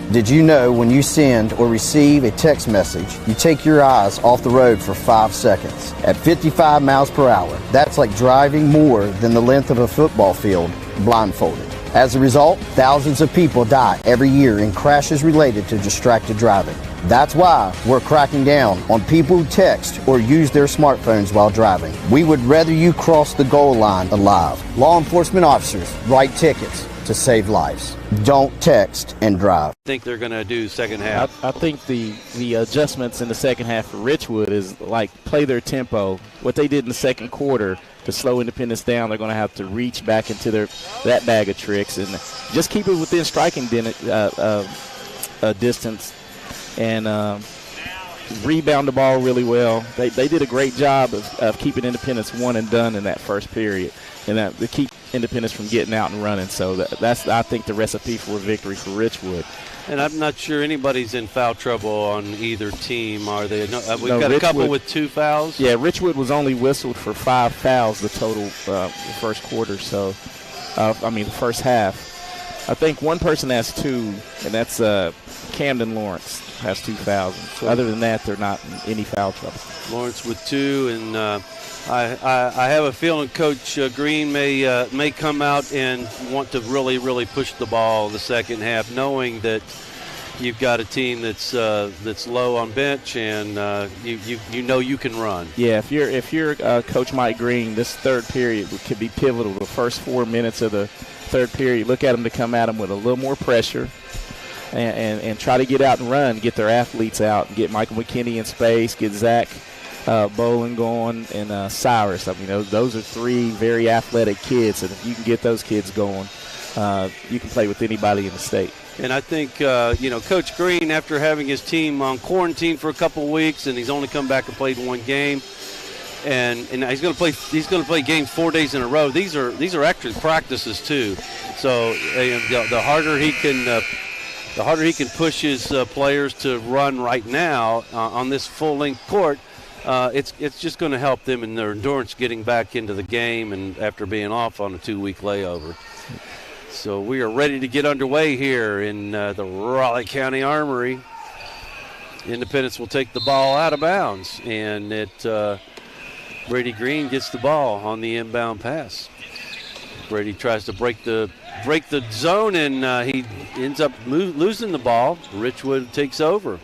Did you know when you send or receive a text message, you take your eyes off the road for 5 seconds? At 55 miles per hour, that's like driving more than the length of a football field blindfolded. As a result, thousands of people die every year in crashes related to distracted driving. That's why we're cracking down on people who text or use their smartphones while driving. We would rather you cross the goal line alive. Law enforcement officers write tickets to save lives. Don't text and drive. I think they're going to do second half. I think the adjustments in the second half for Richwood is like play their tempo. What they did in the second quarter to slow Independence down, they're going to have to reach back into that bag of tricks and just keep it within striking distance. And rebound the ball really well. They did a great job of keeping Independence one and done in that first period, and that to keep Independence from getting out and running. So that's I think the recipe for a victory for Richwood. And I'm not sure anybody's in foul trouble on either team, are they? No, we've got Richwood, a couple with 2 fouls. Yeah, Richwood was only whistled for 5 fouls the total the first quarter. So, the first half. I think one person has 2, and that's Camden Lawrence has 2 fouls. So other than that, they're not in any foul trouble. Lawrence with 2, and I have a feeling Coach Green may come out and want to really, really push the ball the second half, knowing that you've got a team that's low on bench, and you know you can run. Yeah, if you're Coach Mike Green, this third period could be pivotal. The first 4 minutes of the third period, look at them to come at them with a little more pressure and try to get out and run, get their athletes out, get Michael McKinney in space, get Zach Bolin going, and Cyrus. Those are 3 very athletic kids, and if you can get those kids going, you can play with anybody in the state. And I think, Coach Green, after having his team on quarantine for a couple of weeks, and he's only come back and played 1 game, and he's going to play games 4 days in a row. These are actually practices too. So the harder he can push his players to run right now on this full-length court, it's just going to help them in their endurance getting back into the game and after being off on a 2-week layover. So we are ready to get underway here in the Raleigh County Armory. Independence will take the ball out of bounds, and Brady Green gets the ball on the inbound pass. Brady tries to break the zone, and he ends up losing the ball. Richwood takes over.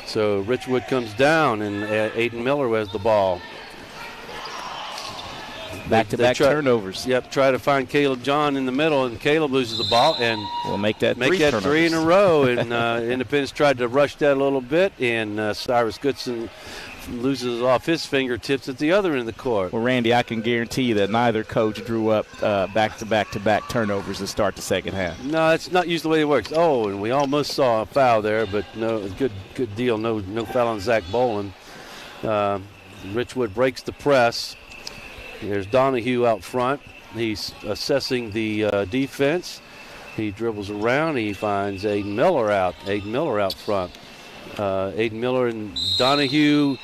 So Richwood comes down, and Aiden Miller has the ball. Back-to-back turnovers. Yep, try to find Caleb John in the middle, and Caleb loses the ball, and we'll make that 3 in a row. And Independence tried to rush that a little bit, and Cyrus Goodson loses off his fingertips at the other end of the court. Well, Randy, I can guarantee you that neither coach drew up back-to-back turnovers to start the second half. No, that's not usually the way it works. Oh, and we almost saw a foul there, but no, good deal. No foul on Zach Bolin. Richwood breaks the press. There's Donahue out front. He's assessing the defense. He dribbles around. He finds Aiden Miller out front. Aiden Miller and Donahue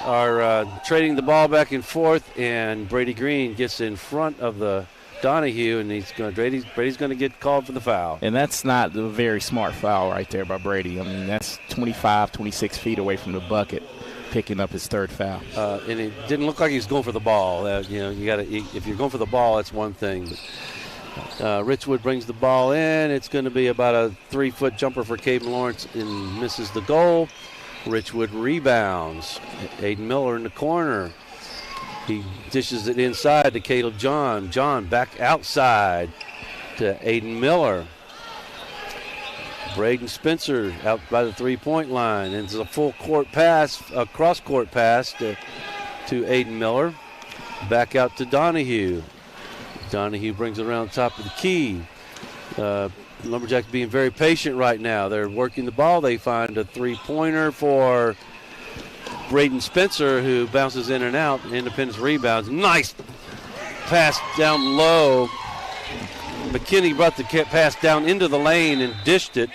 are trading the ball back and forth, and Brady Green gets in front of the Donahue, and Brady's going to get called for the foul. And that's not a very smart foul right there by Brady. That's 25, 26 feet away from the bucket, picking up his 3rd foul. And it didn't look like he was going for the ball. If you're going for the ball, that's one thing. Richwood brings the ball in. It's going to be about a 3-foot jumper for Caden Lawrence and misses the goal. Richwood rebounds. Aiden Miller in the corner. He dishes it inside to Caleb John. John back outside to Aiden Miller. Braden Spencer out by the 3-point line. And it's a full court pass, a cross-court pass to Aiden Miller. Back out to Donahue. Donahue brings it around top of the key. Lumberjacks being very patient right now. They're working the ball. They find a 3-pointer for Braden Spencer, who bounces in and out. Independence rebounds. Nice pass down low. McKinney brought the pass down into the lane and dished it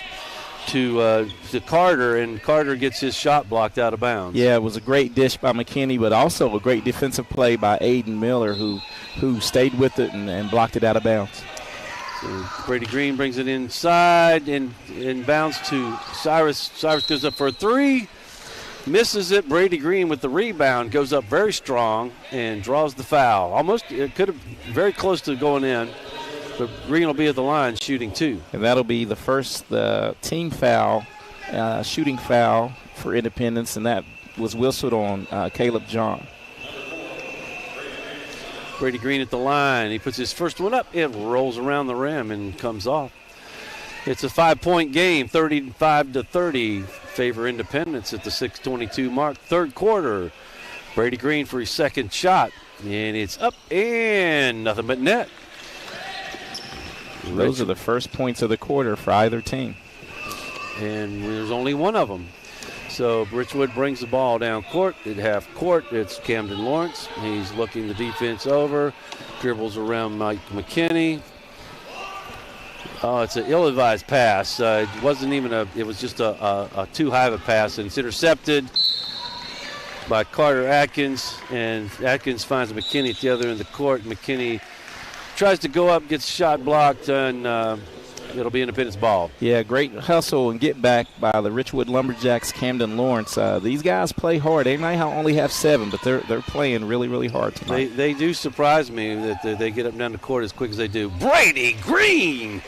to Carter, and Carter gets his shot blocked out of bounds. Yeah, it was a great dish by McKinney, but also a great defensive play by Aiden Miller, who stayed with it and blocked it out of bounds. So Brady Green brings it inside and bounds to Cyrus. Cyrus goes up for a 3, misses it. Brady Green with the rebound goes up very strong and draws the foul. Almost, it could have very close to going in. But Green will be at the line shooting 2. And that'll be the first team foul, shooting foul for Independence, and that was whistled on Caleb John. Brady Green at the line. He puts his first one up. It rolls around the rim and comes off. It's a 5-point game, 35-30. Favor Independence at the 6:22 mark. 3rd quarter. Brady Green for his 2nd shot. And it's up and nothing but net. Those are the first points of the quarter for either team. And there's only one of them. So Richwood brings the ball down court. At half court, it's Camden Lawrence. He's looking the defense over, dribbles around Mike McKinney. Oh, it's an ill-advised pass. It wasn't even it was just a too high of a pass, and it's intercepted by Carter Atkins, and Atkins finds McKinney at the other end of the court. McKinney tries to go up, gets shot blocked, and it'll be Independence ball. Yeah, great hustle and get back by the Richwood Lumberjacks, Camden Lawrence. These guys play hard. They might only have 7, but they're playing really, really hard tonight. They do surprise me that they get up and down the court as quick as they do. Brady Green!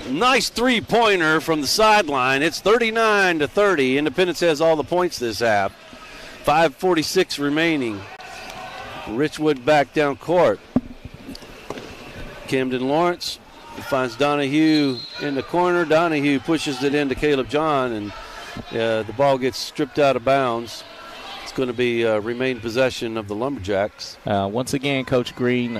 Nice three-pointer from the sideline. It's 39-30. Independence has all the points this half. 5:46 remaining. Richwood back down court. Camden Lawrence finds Donahue in the corner. Donahue pushes it into Caleb John, and the ball gets stripped out of bounds. It's going to be remain possession of the Lumberjacks. Once again, Coach Green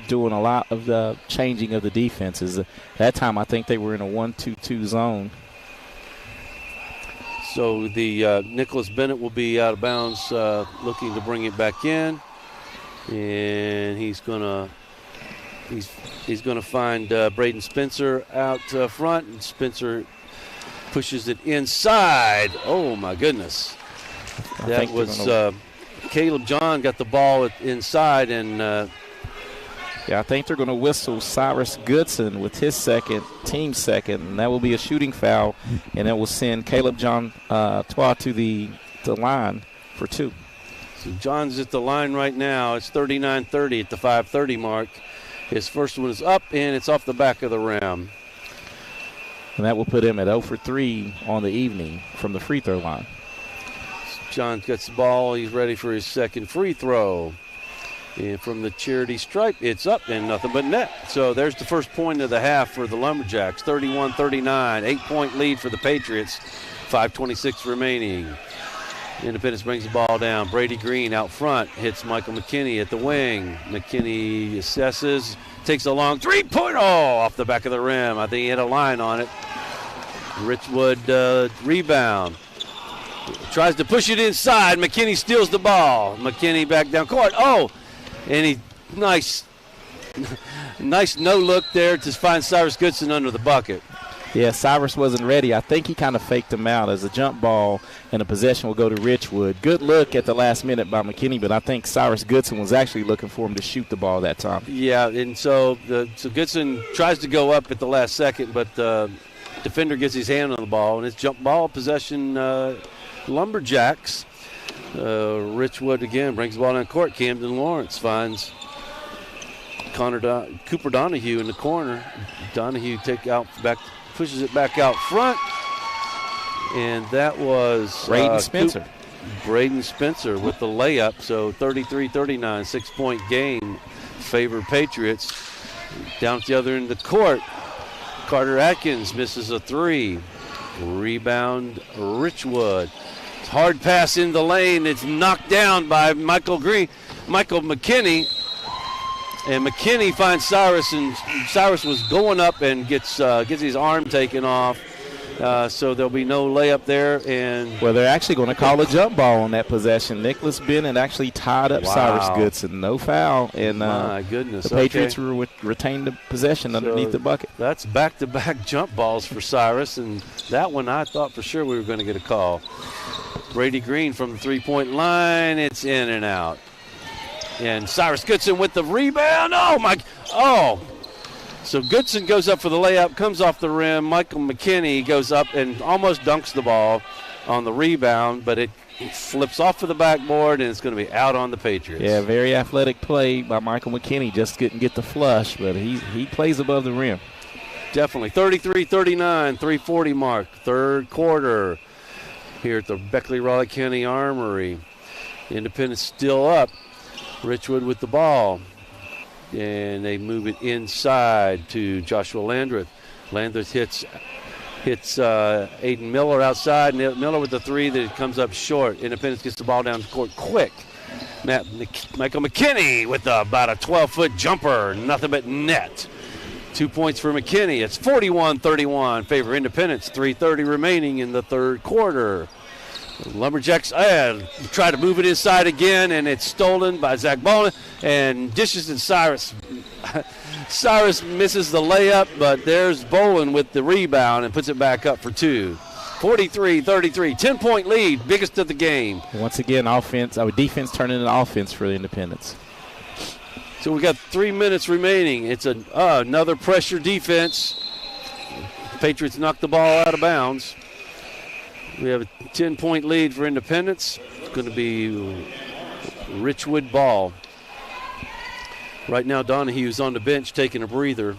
doing a lot of the changing of the defenses. That time I think they were in a 1-2-2 zone. So the Nicholas Bennett will be out of bounds, looking to bring it back in, and he's gonna find Braden Spencer out front, and Spencer pushes it inside. Oh my goodness! That was Caleb John got the ball inside, and I think they're going to whistle Cyrus Goodson with his team second, and that will be a shooting foul, and it will send Caleb John Twa to the line for 2. So John's at the line right now. It's 39-30 at the 5:30 mark. His first one is up, and it's off the back of the rim. And that will put him at 0 for 3 on the evening from the free throw line. John gets the ball. He's ready for his second free throw. And from the charity stripe, it's up and nothing but net. So there's the first point of the half for the Lumberjacks. 31-39, 8-point lead for the Patriots. 5:26 remaining. Independence brings the ball down. Brady Green out front hits Michael McKinney at the wing. McKinney assesses, takes a long three-pointer off the back of the rim. I think he had a line on it. Richwood rebound. Tries to push it inside. McKinney steals the ball. McKinney back down court. Oh, and he nice no look there to find Cyrus Goodson under the bucket. Yeah, Cyrus wasn't ready. I think he kind of faked him out as a jump ball, and the possession will go to Richwood. Good look at the last minute by McKinney, but I think Cyrus Goodson was actually looking for him to shoot the ball that time. Yeah, and so Goodson tries to go up at the last second, but defender gets his hand on the ball, and it's jump ball possession Lumberjacks. Richwood again brings the ball down court. Camden Lawrence finds Cooper Donahue in the corner. Donahue pushes it back out front, and that was Braden Spencer. Braden Spencer with the layup. So 33-39, 6-point game, favor Patriots. Down at the other end of the court, Carter Atkins misses a 3. Rebound Richwood. Hard pass in the lane. It's knocked down by Michael McKinney. And McKinney finds Cyrus, and Cyrus was going up and gets his arm taken off. So there'll be no layup there. And well, they're actually going to call a jump ball on that possession. Nicholas Bennett actually tied up Cyrus Goodson. No foul. And my goodness. The Patriots retained the possession underneath the bucket. That's back-to-back jump balls for Cyrus. And that one I thought for sure we were going to get a call. Brady Green from the three-point line. It's in and out. And Cyrus Goodson with the rebound. So Goodson goes up for the layup, comes off the rim. Michael McKinney goes up and almost dunks the ball on the rebound, but it flips off of the backboard, and it's going to be out on the Patriots. Yeah, very athletic play by Michael McKinney. Just couldn't get the flush, but he plays above the rim. Definitely. 33-39, 3:40 mark, third quarter here at the Beckley-Raleigh County Armory. Independence still up. Richwood with the ball. And they move it inside to Joshua Landreth. Landreth hits Aiden Miller outside. Miller with the 3 that comes up short. Independence gets the ball down the court quick. Michael McKinney with about a 12-foot jumper. Nothing but net. 2 points for McKinney. It's 41-31. Favor Independence. 3:30 remaining in the third quarter. Lumberjacks try to move it inside again, and it's stolen by Zach Bolin and dishes to Cyrus. Cyrus misses the layup, but there's Bolin with the rebound and puts it back up for 2. 43-33, 10-point lead, biggest of the game. Once again, defense turning into offense for the Independents. So we got 3 minutes remaining. It's another pressure defense. Patriots knocked the ball out of bounds. We have a 10-point lead for Independence. It's going to be Richwood ball. Right now, Donahue's on the bench taking a breather.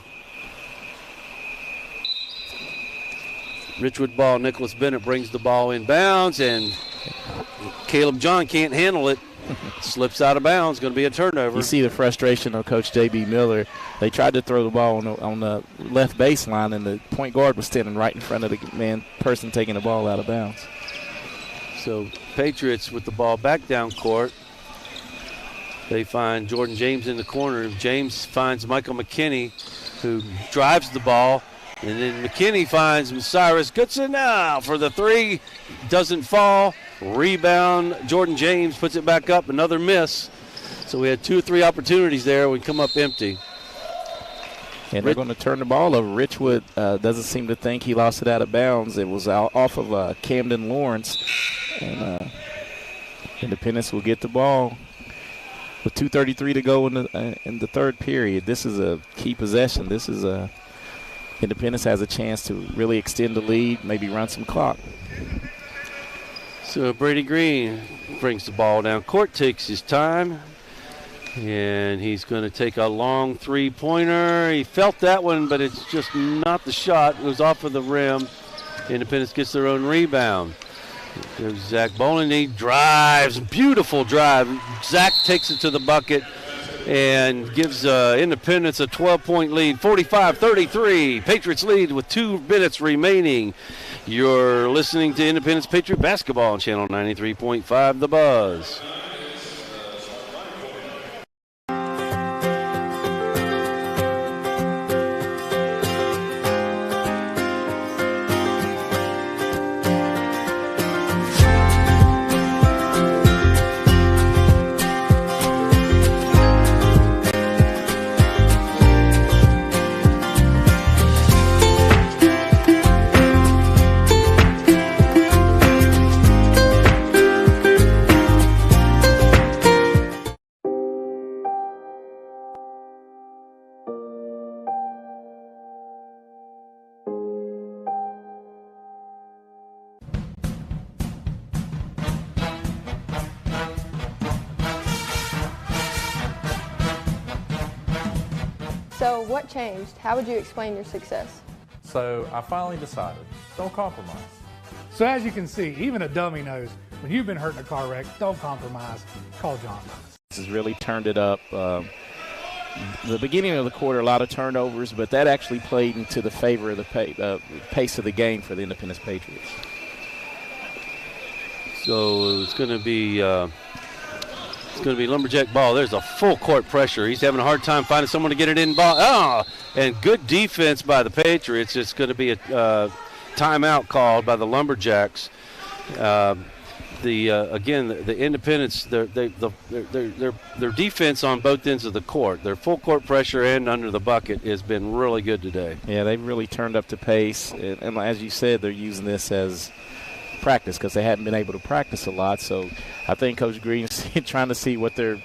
Richwood ball. Nicholas Bennett brings the ball inbounds, and Caleb John can't handle it. Slips out of bounds. Going to be a turnover. You see the frustration of Coach J.B. Miller. They tried to throw the ball on the left baseline, and the point guard was standing right in front of the person taking the ball out of bounds. So Patriots with the ball back down court. They find Jordan James in the corner. James finds Michael McKinney, who drives the ball. And then McKinney finds Cyrus Goodson now for the 3. Doesn't fall. Rebound. Jordan James puts it back up. Another miss. So we had 2 or 3 opportunities there. We come up empty. And they're going to turn the ball over. Richwood doesn't seem to think he lost it out of bounds. It was off of Camden Lawrence. And Independence will get the ball with 2:33 to go in the third period. This is a key possession. This is Independence has a chance to really extend the lead, maybe run some clock. So Brady Green brings the ball down court, takes his time, and he's going to take a long 3-pointer. He felt that one, but it's just not the shot. It was off of the rim. Independence gets their own rebound. There's Zach Bolin. He drives, beautiful drive. Zach takes it to the bucket and gives Independence a 12-point lead, 45-33. Patriots lead with 2 minutes remaining. You're listening to Independence Patriot Basketball on Channel 93.5 The Buzz. So what changed? How would you explain your success? So I finally decided, don't compromise. So as you can see, even a dummy knows when you've been hurt in a car wreck, don't compromise. Call John Thomas. This has really turned it up. The beginning of the quarter, a lot of turnovers, but that actually played into the favor of the pace of the game for the Independence Patriots. So it's going to be Lumberjack ball. There's a full court pressure. He's having a hard time finding someone to get it in ball. Oh, and good defense by the Patriots. It's going to be a timeout called by the Lumberjacks. Again, the Independents, their defense on both ends of the court, their full court pressure and under the bucket has been really good today. Yeah, they've really turned up the pace. And as you said, they're using this as practice because they hadn't been able to practice a lot. So I think Coach Green is trying to see what they're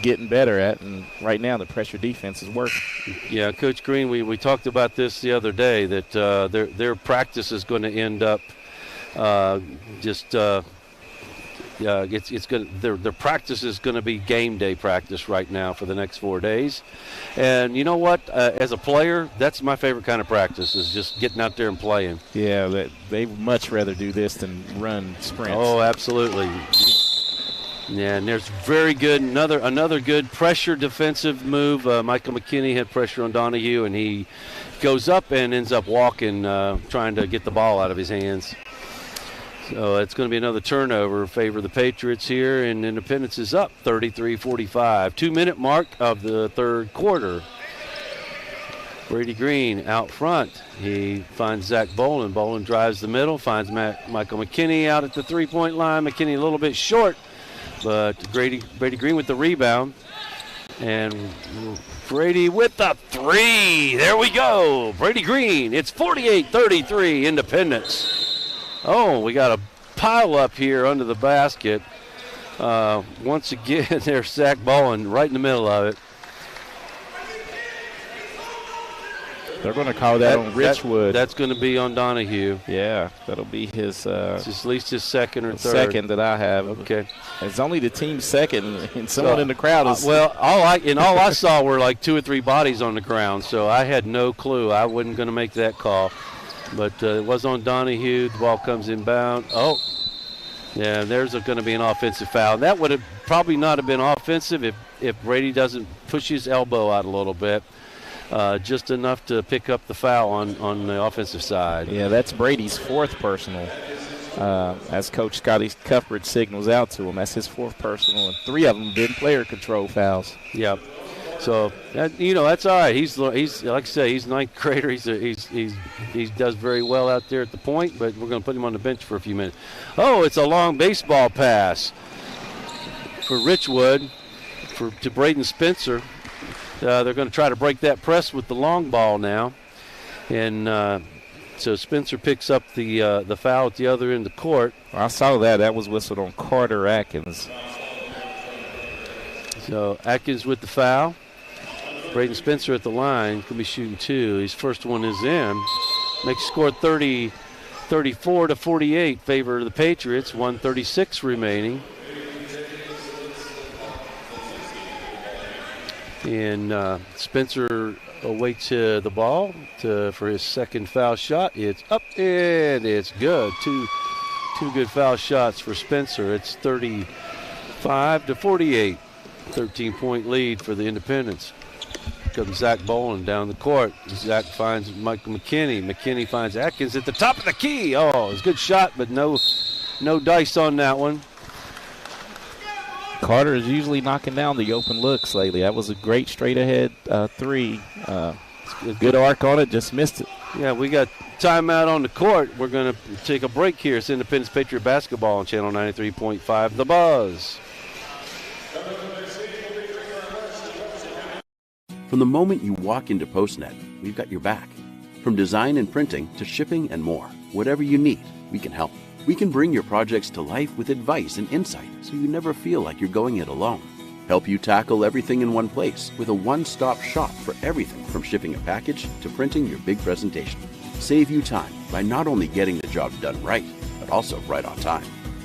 getting better at, and right now the pressure defense is working. Yeah, Coach Green, we talked about this the other day, that their practice is going to end up their practice is going to be game day practice right now for the next 4 days. And you know what? As a player, that's my favorite kind of practice, is just getting out there and playing. Yeah, they would much rather do this than run sprints. Oh, absolutely. Yeah, and there's very good, another good pressure defensive move. Michael McKinney had pressure on Donahue, and he goes up and ends up walking, trying to get the ball out of his hands. So it's going to be another turnover in favor of the Patriots here, and Independence is up 33-45. 2-minute mark of the third quarter. Brady Green out front. He finds Zach Boland. Boland drives the middle, finds Michael McKinney out at the three-point line. McKinney a little bit short, but Brady Green with the rebound. And Brady with the three. There we go. Brady Green. It's 48-33 Independence. Oh, we got a pile up here under the basket. Once again, there's Zach Boland right in the middle of it. They're going to call that on Richwood. That's going to be on Donahue. Yeah, that'll be his. It's at least his second or third. Second that I have. Okay. It's only the team's second, and someone in the crowd is. Well, all I saw were like 2 or 3 bodies on the ground, so I had no clue. I wasn't going to make that call. But it was on Donahue. The ball comes inbound. Oh, yeah, there's going to be an offensive foul. That would have probably not have been offensive if Brady doesn't push his elbow out a little bit. Just enough to pick up the foul on the offensive side. Yeah, that's Brady's 4th personal. As Coach Scotty Cuthbert signals out to him, that's his 4th personal, and 3 of them been player control fouls. Yep. So that's all right. He's like I say, he's 9th grader. He does very well out there at the point, but we're going to put him on the bench for a few minutes. Oh, it's a long baseball pass for Richwood to Braden Spencer. They're going to try to break that press with the long ball now. And so Spencer picks up the foul at the other end of the court. Well, I saw that. That was whistled on Carter Atkins. So Atkins with the foul. Braden Spencer at the line. Could be shooting 2. His first one is in. Makes score 34-48 favor of the Patriots. 1:36 remaining. And Spencer awaits the ball for his second foul shot. It's up and it's good. Two good foul shots for Spencer. It's 35-48. 13-point lead for the Independents. Comes Zach Boland down the court. Zach finds Michael McKinney. McKinney finds Atkins at the top of the key. Oh, it's a good shot, but no dice on that one. Carter is usually knocking down the open looks lately. That was a great straight-ahead 3. Good arc on it, just missed it. Yeah, we got timeout on the court. We're going to take a break here. It's Independence Patriot Basketball on Channel 93.5, The Buzz. From the moment you walk into PostNet, we've got your back. From design and printing to shipping and more, whatever you need, we can help. We can bring your projects to life with advice and insight so you never feel like you're going it alone. Help you tackle everything in one place with a one-stop shop for everything from shipping a package to printing your big presentation. Save you time by not only getting the job done right, but also right on time.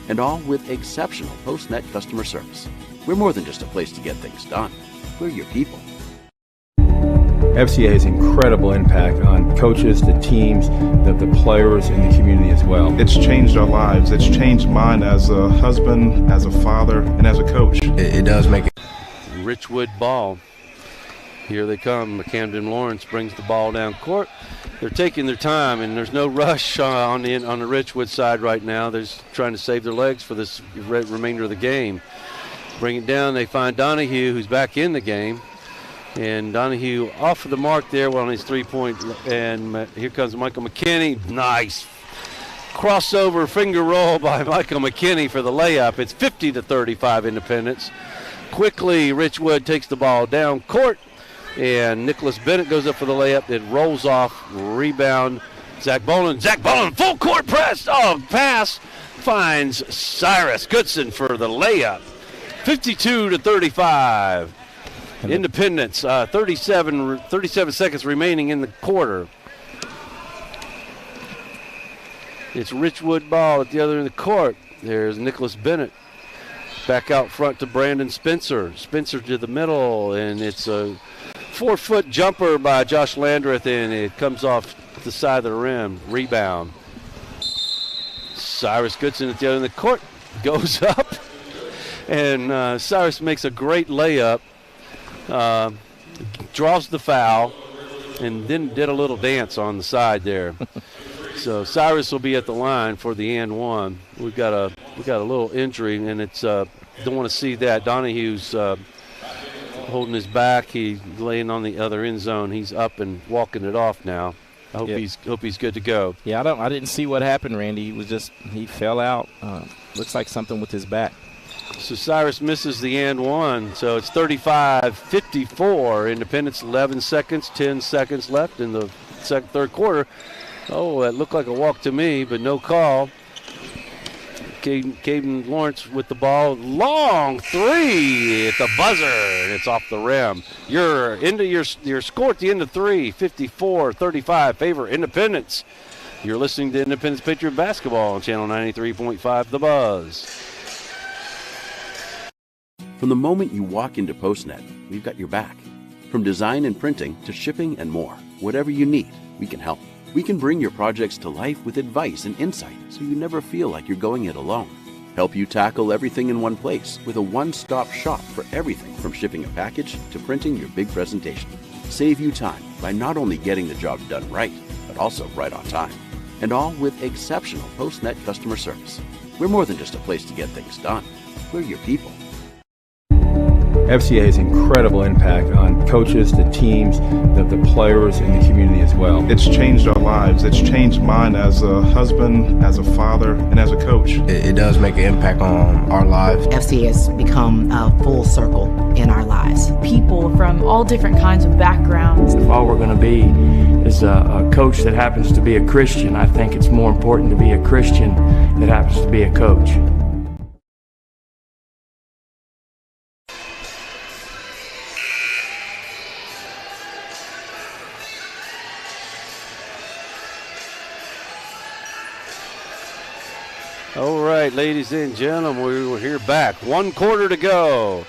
And all with exceptional PostNet customer service. We're more than just a place to get things done. We're your people. FCA has incredible impact on coaches, the teams, the players, and the community as well. It's changed our lives. It's changed mine as a husband, as a father, and as a coach. It does make it. Richwood ball. Here they come. Camden Lawrence brings the ball down court. They're taking their time, and there's no rush on the Richwood side right now. They're just trying to save their legs for this remainder of the game. Bring it down. They find Donahue, who's back in the game. And Donahue off of the mark there on his 3-point. And here comes Michael McKinney. Nice crossover finger roll by Michael McKinney for the layup. It's 50-35 Independence. Quickly, Richwood takes the ball down court. And Nicholas Bennett goes up for the layup. It rolls off. Rebound. Zach Boland, full court press. Oh, pass. Finds Cyrus Goodson for the layup. 52-35. Independence, 37 seconds remaining in the quarter. It's Richwood ball at the other end of the court. There's Nicholas Bennett. Back out front to Brandon Spencer. Spencer to the middle, and it's a 4-foot jumper by Josh Landreth, and it comes off the side of the rim. Rebound. Cyrus Goodson at the other end of the court goes up, and Cyrus makes a great layup. Draws the foul, and then did a little dance on the side there. So Cyrus will be at the line for the and one. We got a little injury, and it's don't want to see that. Donahue's holding his back. He's laying on the other end zone. He's up and walking it off now. I hope he's good to go. Yeah, I didn't see what happened, Randy. He fell out. Looks like something with his back. So Cyrus misses the and one. So it's 35-54. Independence 11 seconds, 10 seconds left in the third quarter. Oh, it looked like a walk to me, but no call. Caden Lawrence with the ball. Long three at the buzzer, and it's off the rim. You're into your score at the end of three, 54-35, favor Independence. You're listening to Independence Patriot Basketball on Channel 93.5 The Buzz. From the moment you walk into PostNet, we've got your back. From design and printing to shipping and more, whatever you need, we can help. We can bring your projects to life with advice and insight so you never feel like you're going it alone. Help you tackle everything in one place with a one-stop shop for everything from shipping a package to printing your big presentation. Save you time by not only getting the job done right, but also right on time. And all with exceptional PostNet customer service. We're more than just a place to get things done. We're your people. FCA has incredible impact on coaches, the teams, the players, and the community as well. It's changed our lives. It's changed mine as a husband, as a father, and as a coach. It does make an impact on our lives. FCA has become a full circle in our lives. People from all different kinds of backgrounds. If all we're going to be is a coach that happens to be a Christian, I think it's more important to be a Christian that happens to be a coach. All right, ladies and gentlemen, we're here back. 1 quarter to go.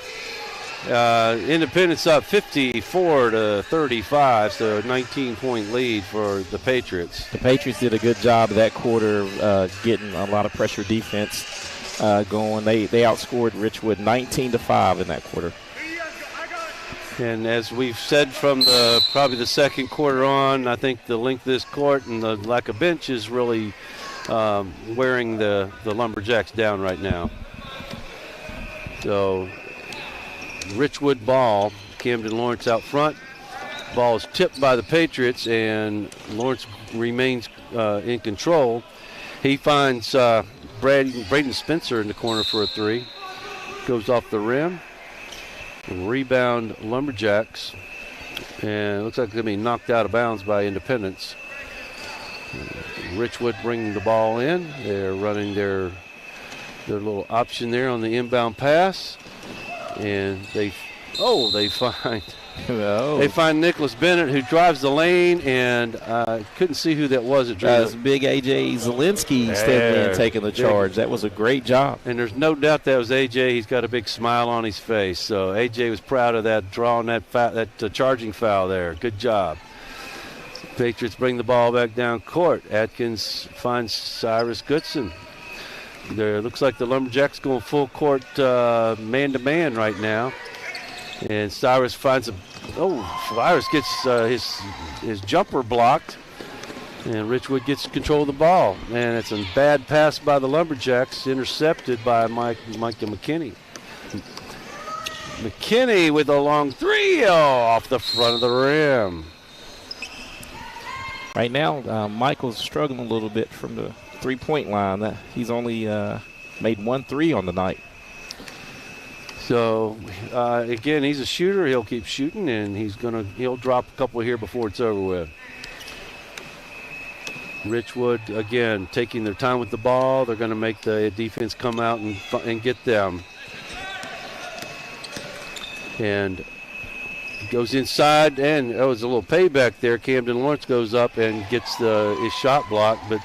Independence up 54-35, so 19-point lead for the Patriots. The Patriots did a good job of that quarter, getting a lot of pressure defense going. They outscored Richwood 19-5 in that quarter. And as we've said from probably the second quarter on, I think the length of this court and the lack of bench is really wearing the Lumberjacks down right now. So Richwood ball, Camden Lawrence out front. Ball is tipped by the Patriots, and Lawrence remains in control. He finds Braden Spencer in the corner for a three. Goes off the rim. Rebound Lumberjacks. And it looks like it's going to be knocked out of bounds by Independence. Richwood bringing the ball in. They're running their little option there on the inbound pass. And they find Nicholas Bennett, who drives the lane, and couldn't see who that was. That's big A.J. Zielinski stepping in, taking the charge. That was a great job. And there's no doubt that was A.J. He's got a big smile on his face. So A.J. was proud of that, drawing that charging foul there. Good job. Patriots bring the ball back down court. Atkins finds Cyrus Goodson. There looks like the Lumberjacks going full court man-to-man right now. And Cyrus finds Cyrus gets his jumper blocked. And Richwood gets control of the ball. And it's a bad pass by the Lumberjacks, intercepted by Michael McKinney. McKinney with a long three off the front of the rim. Right now, Michael's struggling a little bit from the three-point line. He's only made 1 3 on the night. So again, he's a shooter. He'll keep shooting, and he'll drop a couple here before it's over with. Richwood again taking their time with the ball. They're going to make the defense come out and get them. And goes inside, and it was a little payback there. Camden Lawrence goes up and gets his shot blocked, but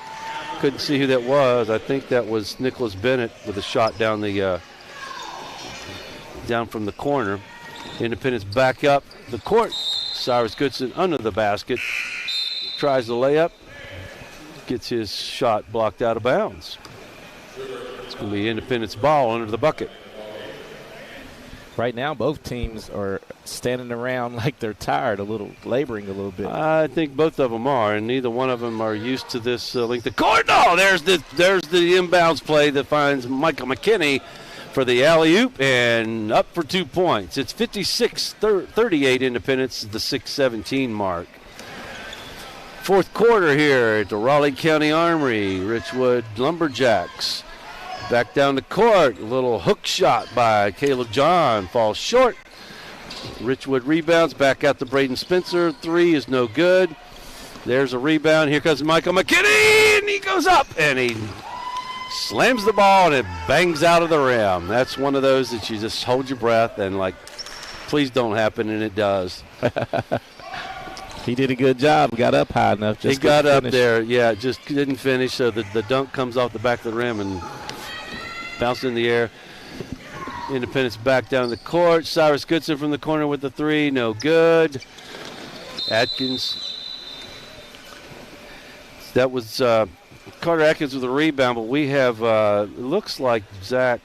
couldn't see who that was. I think that was Nicholas Bennett with a shot down from the corner. Independence back up the court. Cyrus Goodson under the basket. Tries the layup. Gets his shot blocked out of bounds. It's going to be Independence ball under the bucket. Right now, both teams are standing around like they're tired, laboring a little bit. I think both of them are, and neither one of them are used to this length of court. No, there's the inbounds play that finds Michael McKinney for the alley-oop and up for 2 points. It's 56-38 Independence, the 6:17 mark. Fourth quarter here at the Raleigh County Armory. Richwood Lumberjacks back down the court. A little hook shot by Caleb John falls short. Richwood rebounds back out to Braden Spencer. 3 is no good. There's a rebound. Here comes Michael McKinney, and he goes up and he slams the ball and it bangs out of the rim. That's one of those that you just hold your breath and like, please don't happen, and it does. He did a good job. Got up high enough. He got up there, yeah, just didn't finish. So the dunk comes off the back of the rim and bounced in the air. Independence back down the court. Cyrus Goodson from the corner with the 3, no good. Atkins. That was Carter Atkins with a rebound, but we have it looks like Zach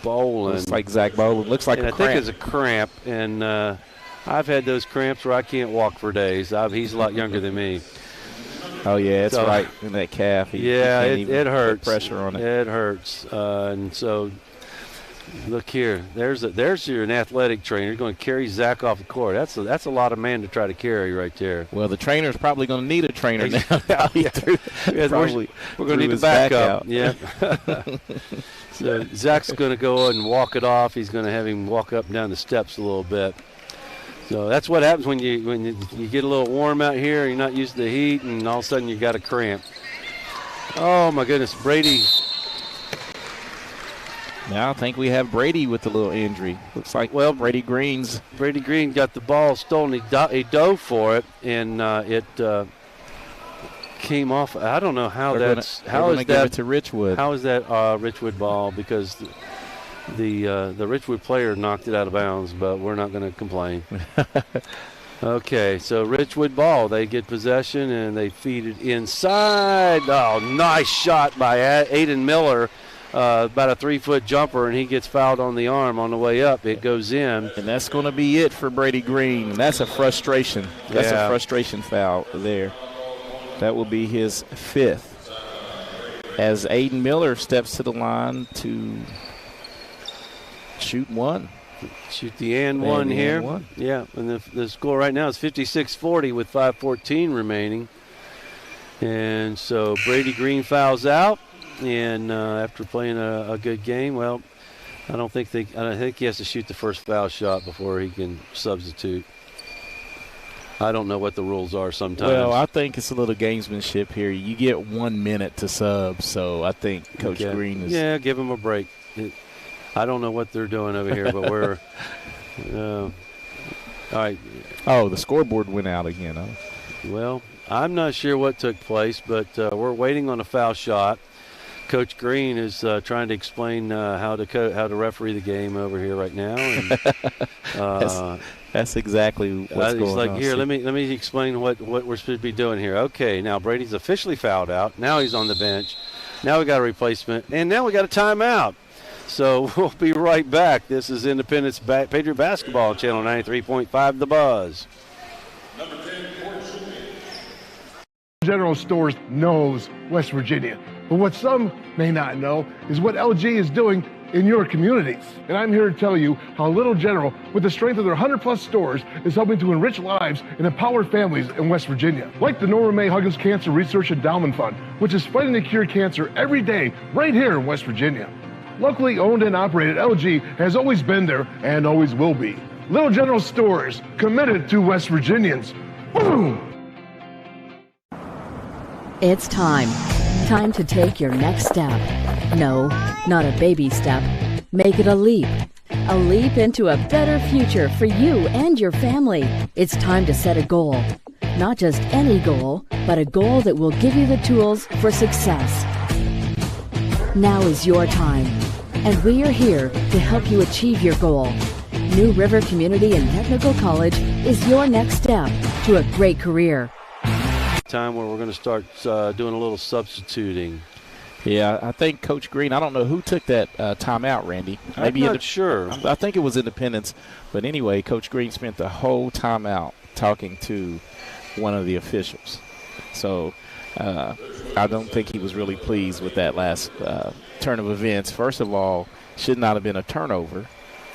Boland. Looks like Zach Boland. Looks like and a I cramp. think it's a cramp, and I've had those cramps where I can't walk for days. He's a lot younger than me. Oh yeah, it's right in that calf. It hurts. Put pressure on it. It hurts, and so. Look here. There's an athletic trainer going to carry Zach off the court. That's a lot of man to try to carry right there. Well, the trainer's probably going to need a trainer now. We're going to need the backup. Yeah. So Zach's going to go and walk it off. He's going to have him walk up and down the steps a little bit. So that's what happens when you get a little warm out here. You're not used to the heat, and all of a sudden you got a cramp. Oh my goodness, Brady. Now I think we have Brady with a little injury. Looks like Brady Green got the ball stolen. He dove for it, and it came off. I don't know how they're that's. Gonna, how is give that it to Richwood? How is that Richwood ball? Because the Richwood player knocked it out of bounds, but we're not going to complain. Okay, so Richwood ball. They get possession and they feed it inside. Oh, nice shot by Aiden Miller. About a 3-foot jumper, and he gets fouled on the arm on the way up. It goes in. And that's going to be it for Brady Green. That's a frustration. That's a frustration foul there. That will be his 5th. As Aiden Miller steps to the line to shoot one. Shoot the and one here. Yeah, and the score right now is 56-40 with 5:14 remaining. And so Brady Green fouls out. And after playing a good game, well, I think he has to shoot the first foul shot before he can substitute. I don't know what the rules are sometimes. Well, I think it's a little gamesmanship here. You get 1 minute to sub, so I think Coach Green is. Yeah, give him a break. I don't know what they're doing over here, but we're. All right. Oh, the scoreboard went out again. Huh? Well, I'm not sure what took place, but we're waiting on a foul shot. Coach Green is trying to explain how to referee the game over here right now. And, that's exactly what's going on. He's like, here, let me explain what we're supposed to be doing here. Okay, now Brady's officially fouled out. Now he's on the bench. Now we got a replacement, and now we got a timeout. So we'll be right back. This is Independence Patriot Basketball, Channel 93.5, The Buzz. General Stores knows West Virginia. But what some may not know is what LG is doing in your communities. And I'm here to tell you how Little General, with the strength of their 100-plus stores, is helping to enrich lives and empower families in West Virginia. Like the Norma May Huggins Cancer Research Endowment Fund, which is fighting to cure cancer every day right here in West Virginia. Locally owned and operated, LG has always been there and always will be. Little General Stores, committed to West Virginians. Boom! It's time. Time to take your next step. No, not a baby step. Make it a leap. A leap into a better future for you and your family. It's time to set a goal. Not just any goal, but a goal that will give you the tools for success. Now is your time, and we are here to help you achieve your goal. New River Community and Technical College is your next step to a great career. Time where we're going to start doing a little substituting. Yeah, I think Coach Green, I don't know who took that timeout, Randy. Maybe I'm not sure. I think it was Independence. But anyway, Coach Green spent the whole timeout talking to one of the officials. So I don't think he was really pleased with that last turn of events. First of all, should not have been a turnover.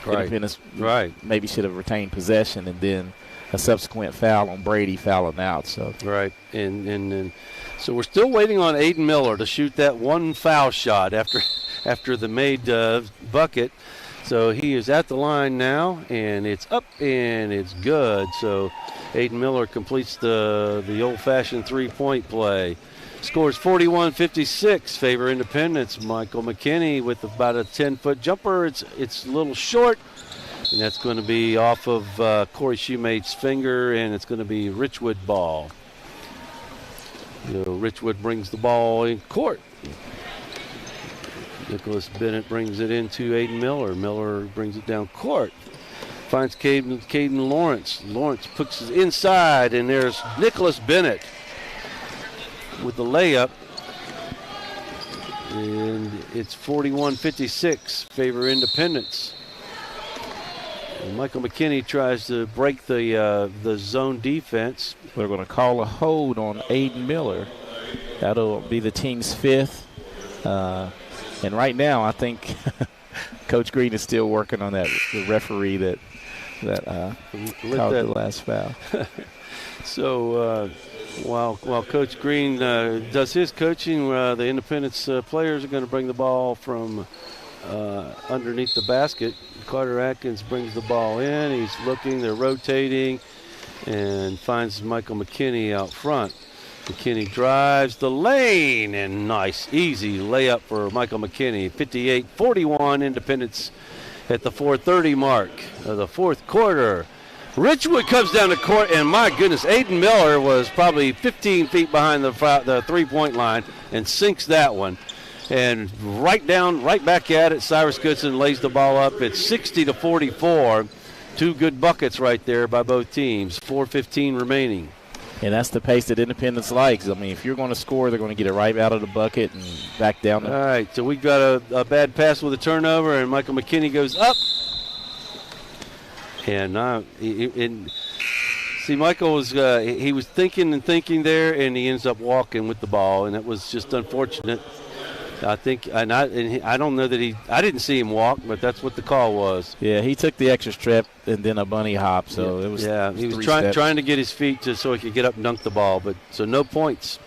Right. Maybe should have retained possession, and then a subsequent foul on Brady fouling out. So right, and so we're still waiting on Aiden Miller to shoot that one foul shot after the made bucket. So he is at the line now, and it's up and it's good. So Aiden Miller completes the old-fashioned three-point play. Scores 41-56, favor Independence. Michael McKinney with about a 10-foot jumper. It's a little short, and that's going to be off of Corey Shoemate's finger, and it's going to be Richwood ball. Richwood brings the ball in court. Nicholas Bennett brings it into Aiden Miller. Miller brings it down court. Finds Caden Lawrence. Lawrence puts it inside, and there's Nicholas Bennett with the layup. And it's 41-56, favor Independence. And Michael McKinney tries to break the zone defense. They're going to call a hold on Aiden Miller. That'll be the team's fifth. And right now, I think Coach Green is still working on that. The referee that called the last foul. So while Coach Green does his coaching, the Independence players are going to bring the ball from underneath the basket. Carter Atkins brings the ball in. He's looking. They're rotating, and finds Michael McKinney out front. McKinney drives the lane, and nice, easy layup for Michael McKinney. 58-41, Independence at the 4:30 mark of the fourth quarter. Richwood comes down the court, and my goodness, Aiden Miller was probably 15 feet behind the three-point line and sinks that one. And right back at it, Cyrus Goodson lays the ball up. It's 60-44. Two good buckets right there by both teams. 4:15 remaining. And that's the pace that Independence likes. I mean, if you're going to score, they're going to get it right out of the bucket and back down. All right, so we've got a bad pass with a turnover, and Michael McKinney goes up. And see, Michael was he was thinking there, and he ends up walking with the ball, and it was just unfortunate. I think, and I don't know that I didn't see him walk, but that's what the call was. Yeah, he took the extra step and then a bunny hop, so it was. Yeah, he was trying to get his feet so he could get up and dunk the ball, but so no points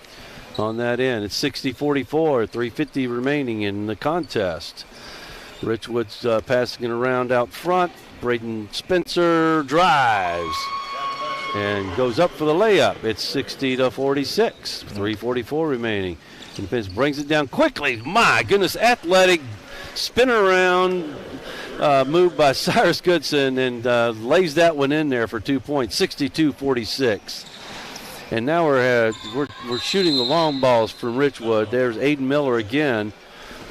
on that end. It's 60-44, 3:50 remaining in the contest. Richwood's passing it around out front. Braden Spencer drives and goes up for the layup. It's 60-46, 3:44 remaining. Independence brings it down quickly. My goodness, athletic spin around move by Cyrus Goodson, and lays that one in there for 2 points. 62-46. And now we're shooting the long balls from Richwood. There's Aiden Miller again,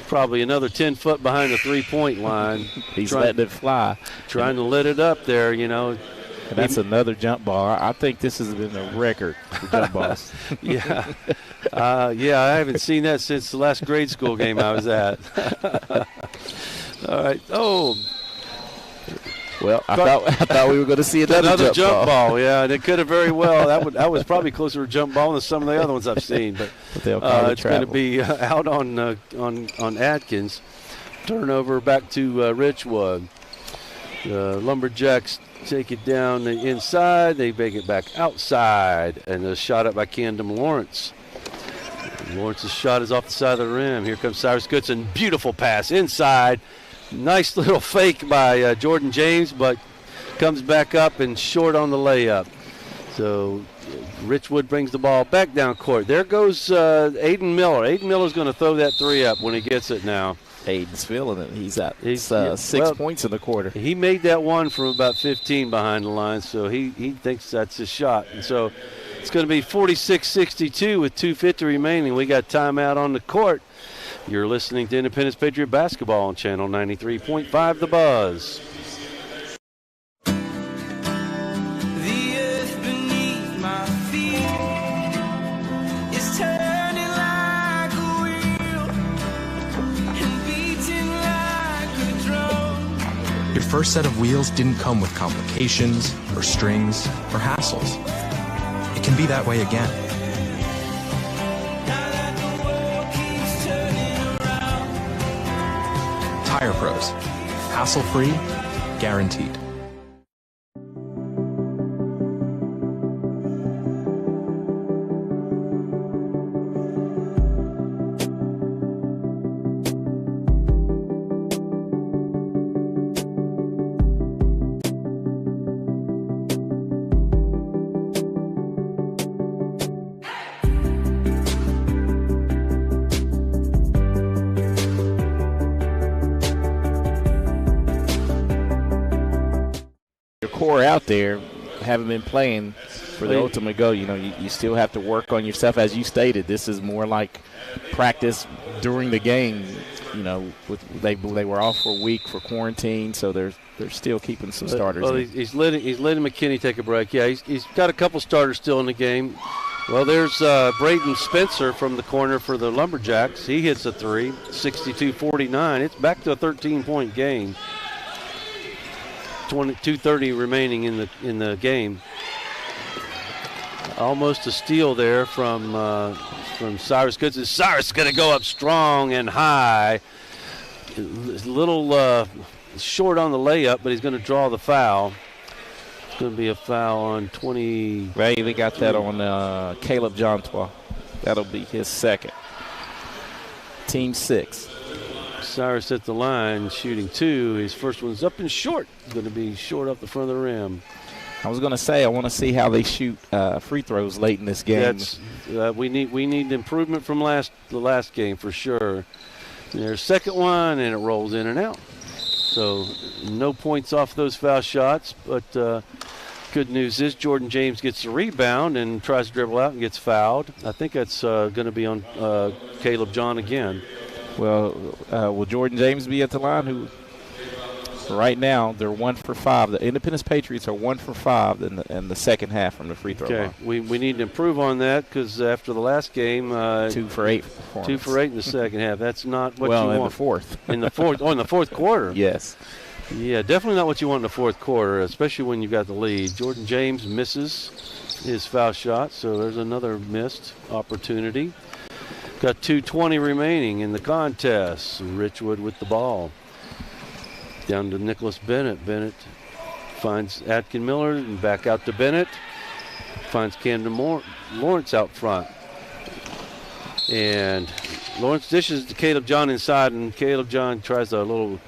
probably another 10 foot behind the 3-point line. He's letting it fly, trying to let it up there. And that's another jump ball. I think this has been a record for jump balls. Yeah. I haven't seen that since the last grade school game I was at. All right. Oh. Well, I thought we were going to see another jump ball. Yeah, and it could have very well. That was probably closer to a jump ball than some of the other ones I've seen. But it's going to be out on Atkins. Turnover back to Richwood. The Lumberjacks take it down the inside. They make it back outside, and a shot up by Camden Lawrence. Lawrence's shot is off the side of the rim. Here comes Cyrus Goodson. Beautiful pass inside. Nice little fake by Jordan James, but comes back up and short on the layup. So Richwood brings the ball back down court. There goes Aiden Miller. Aiden Miller's going to throw that three up when he gets it now. Aiden's feeling it. He's 6 points in the quarter. He made that one from about 15 behind the line, so he thinks that's his shot. And so it's going to be 46-62 with 2:50 remaining. We got timeout on the court. You're listening to Independence Patriot Basketball on Channel 93.5 The Buzz. Your first set of wheels didn't come with complications or strings or hassles. It can be that way again. Pros. Hassle-free, guaranteed. Core out there haven't been playing for the ultimate goal. You still have to work on yourself. As you stated, this is more like practice during the game. They were off for a week for quarantine, so they're still keeping some starters. Well, he's letting McKinney take a break. Yeah, he's got a couple starters still in the game. Well, there's Braden Spencer from the corner for the Lumberjacks. He hits a three, 62-49. It's back to a 13-point game. 2:30 remaining in the game. Almost a steal there from Cyrus Goods. Cyrus going to go up strong and high. A little short on the layup, but he's going to draw the foul. It's going to be a foul on 20. Right, they got that on Caleb Jontois. That'll be his second. Team 6. Cyrus at the line, shooting 2. His first one's up and short. It's going to be short off the front of the rim. I was going to say, I want to see how they shoot free throws late in this game. We need improvement from the last game for sure. There's second one, and it rolls in and out. So no points off those foul shots, but good news is Jordan James gets the rebound and tries to dribble out and gets fouled. I think that's going to be on Caleb John again. Well, will Jordan James be at the line? Who right now they're 1 for 5. The Independence Patriots are 1 for 5 in the second half from the free throw line. We need to improve on that because after the last game, 2 for 8. 2 for 8 in the second half. That's not what you want. In the fourth. In the fourth quarter. Yes. Yeah, definitely not what you want in the fourth quarter, especially when you've got the lead. Jordan James misses his foul shot, so there's another missed opportunity. Got 2:20 remaining in the contest. Richwood with the ball. Down to Nicholas Bennett. Bennett finds Atkin Miller and back out to Bennett. Finds Camden Lawrence out front. And Lawrence dishes to Caleb John inside, and Caleb John tries a little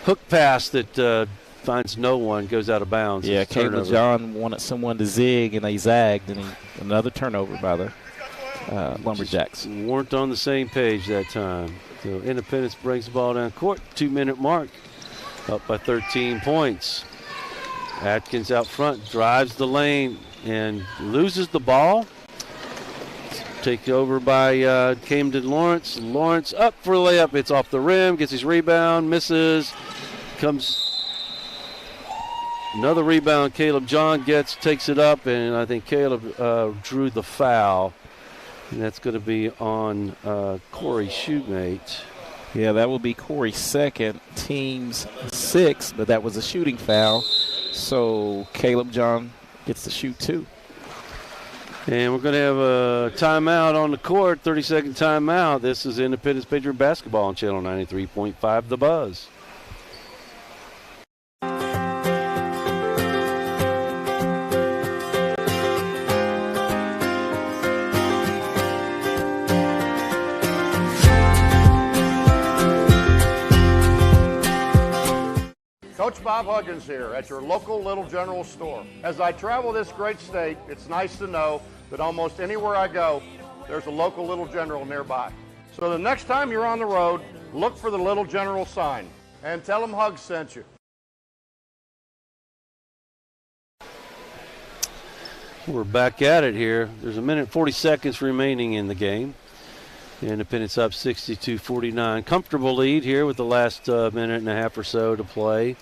hook pass that finds no one, goes out of bounds. Yeah, Caleb John wanted someone to zig, and they zagged, and another turnover by the Lumberjacks. Just weren't on the same page that time. So Independence brings the ball down court. 2-minute mark. Up by 13 points. Atkins out front, drives the lane and loses the ball. Taken over by Camden Lawrence. Lawrence up for the layup. It's off the rim. Gets his rebound. Misses. Comes another rebound. Caleb John takes it up, and I think Caleb drew the foul. And that's going to be on Corey Shoemate. Yeah, that will be Corey's second, team's 6, but that was a shooting foul. So Caleb John gets to shoot 2. And we're going to have a timeout on the court, 30-second timeout. This is Independence Patriot basketball on Channel 93.5, The Buzz. Coach Bob Huggins here at your local Little General store. As I travel this great state, it's nice to know that almost anywhere I go, there's a local Little General nearby. So the next time you're on the road, look for the Little General sign and tell them Hugs sent you. We're back at it here. There's a minute 40 seconds remaining in the game. Independence up 62-49. Comfortable lead here with the last minute and a half or so to play.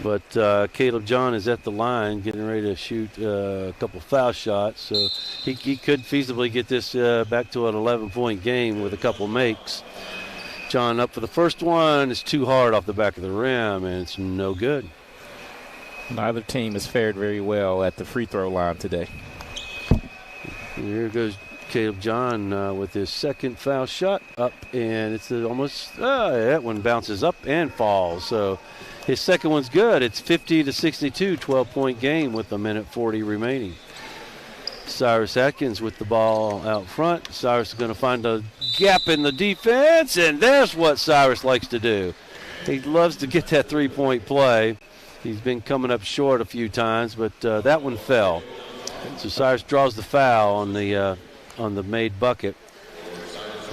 But Caleb John is at the line getting ready to shoot a couple foul shots. So he could feasibly get this back to an 11-point game with a couple makes. John up for the first one. It's too hard off the back of the rim, and it's no good. Neither team has fared very well at the free throw line today. Here goes Caleb John with his second foul shot up, and it's almost that one bounces up and falls. So his second one's good. It's 50-62, 12-point game with 1:40 remaining. Cyrus Atkins with the ball out front. Cyrus is going to find a gap in the defense, and there's what Cyrus likes to do. He loves to get that three-point play. He's been coming up short a few times, but that one fell. So Cyrus draws the foul on the made bucket.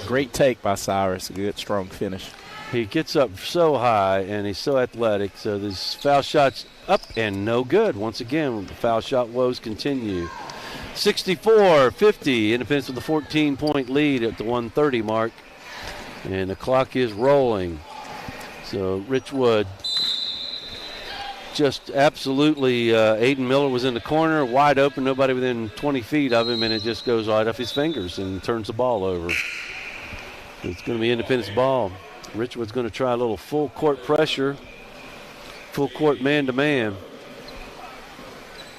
Great take by Cyrus. Good, strong finish. He gets up so high, and he's so athletic. So this foul shot's up and no good. Once again, the foul shot woes continue. 64-50, Independence with a 14-point lead at the 1:30 mark. And the clock is rolling. So Richwood just absolutely, Aiden Miller was in the corner, wide open, nobody within 20 feet of him, and it just goes right off his fingers and turns the ball over. It's going to be Independence ball. Richwood's going to try a little full court pressure, full court man-to-man.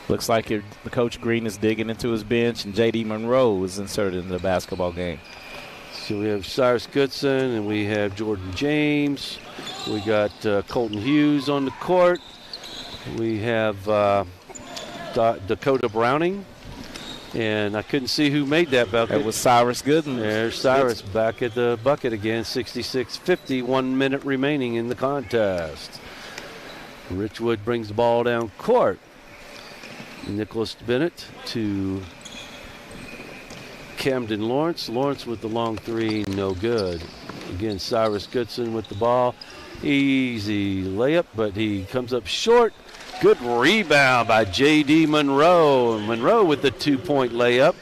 Looks like Coach Green is digging into his bench, and J.D. Monroe is inserted in the basketball game. So we have Cyrus Goodson, and we have Jordan James. We got Colton Hughes on the court. We have Dakota Browning, and I couldn't see who made that bucket. It was Cyrus Gooden. There's Cyrus back at the bucket again, 66-50, 1 minute remaining in the contest. Richwood brings the ball down court. Nicholas Bennett to Camden Lawrence. Lawrence with the long three, no good. Again, Cyrus Goodson with the ball. Easy layup, but he comes up short. Good rebound by J.D. Monroe. Monroe with the 2-point layup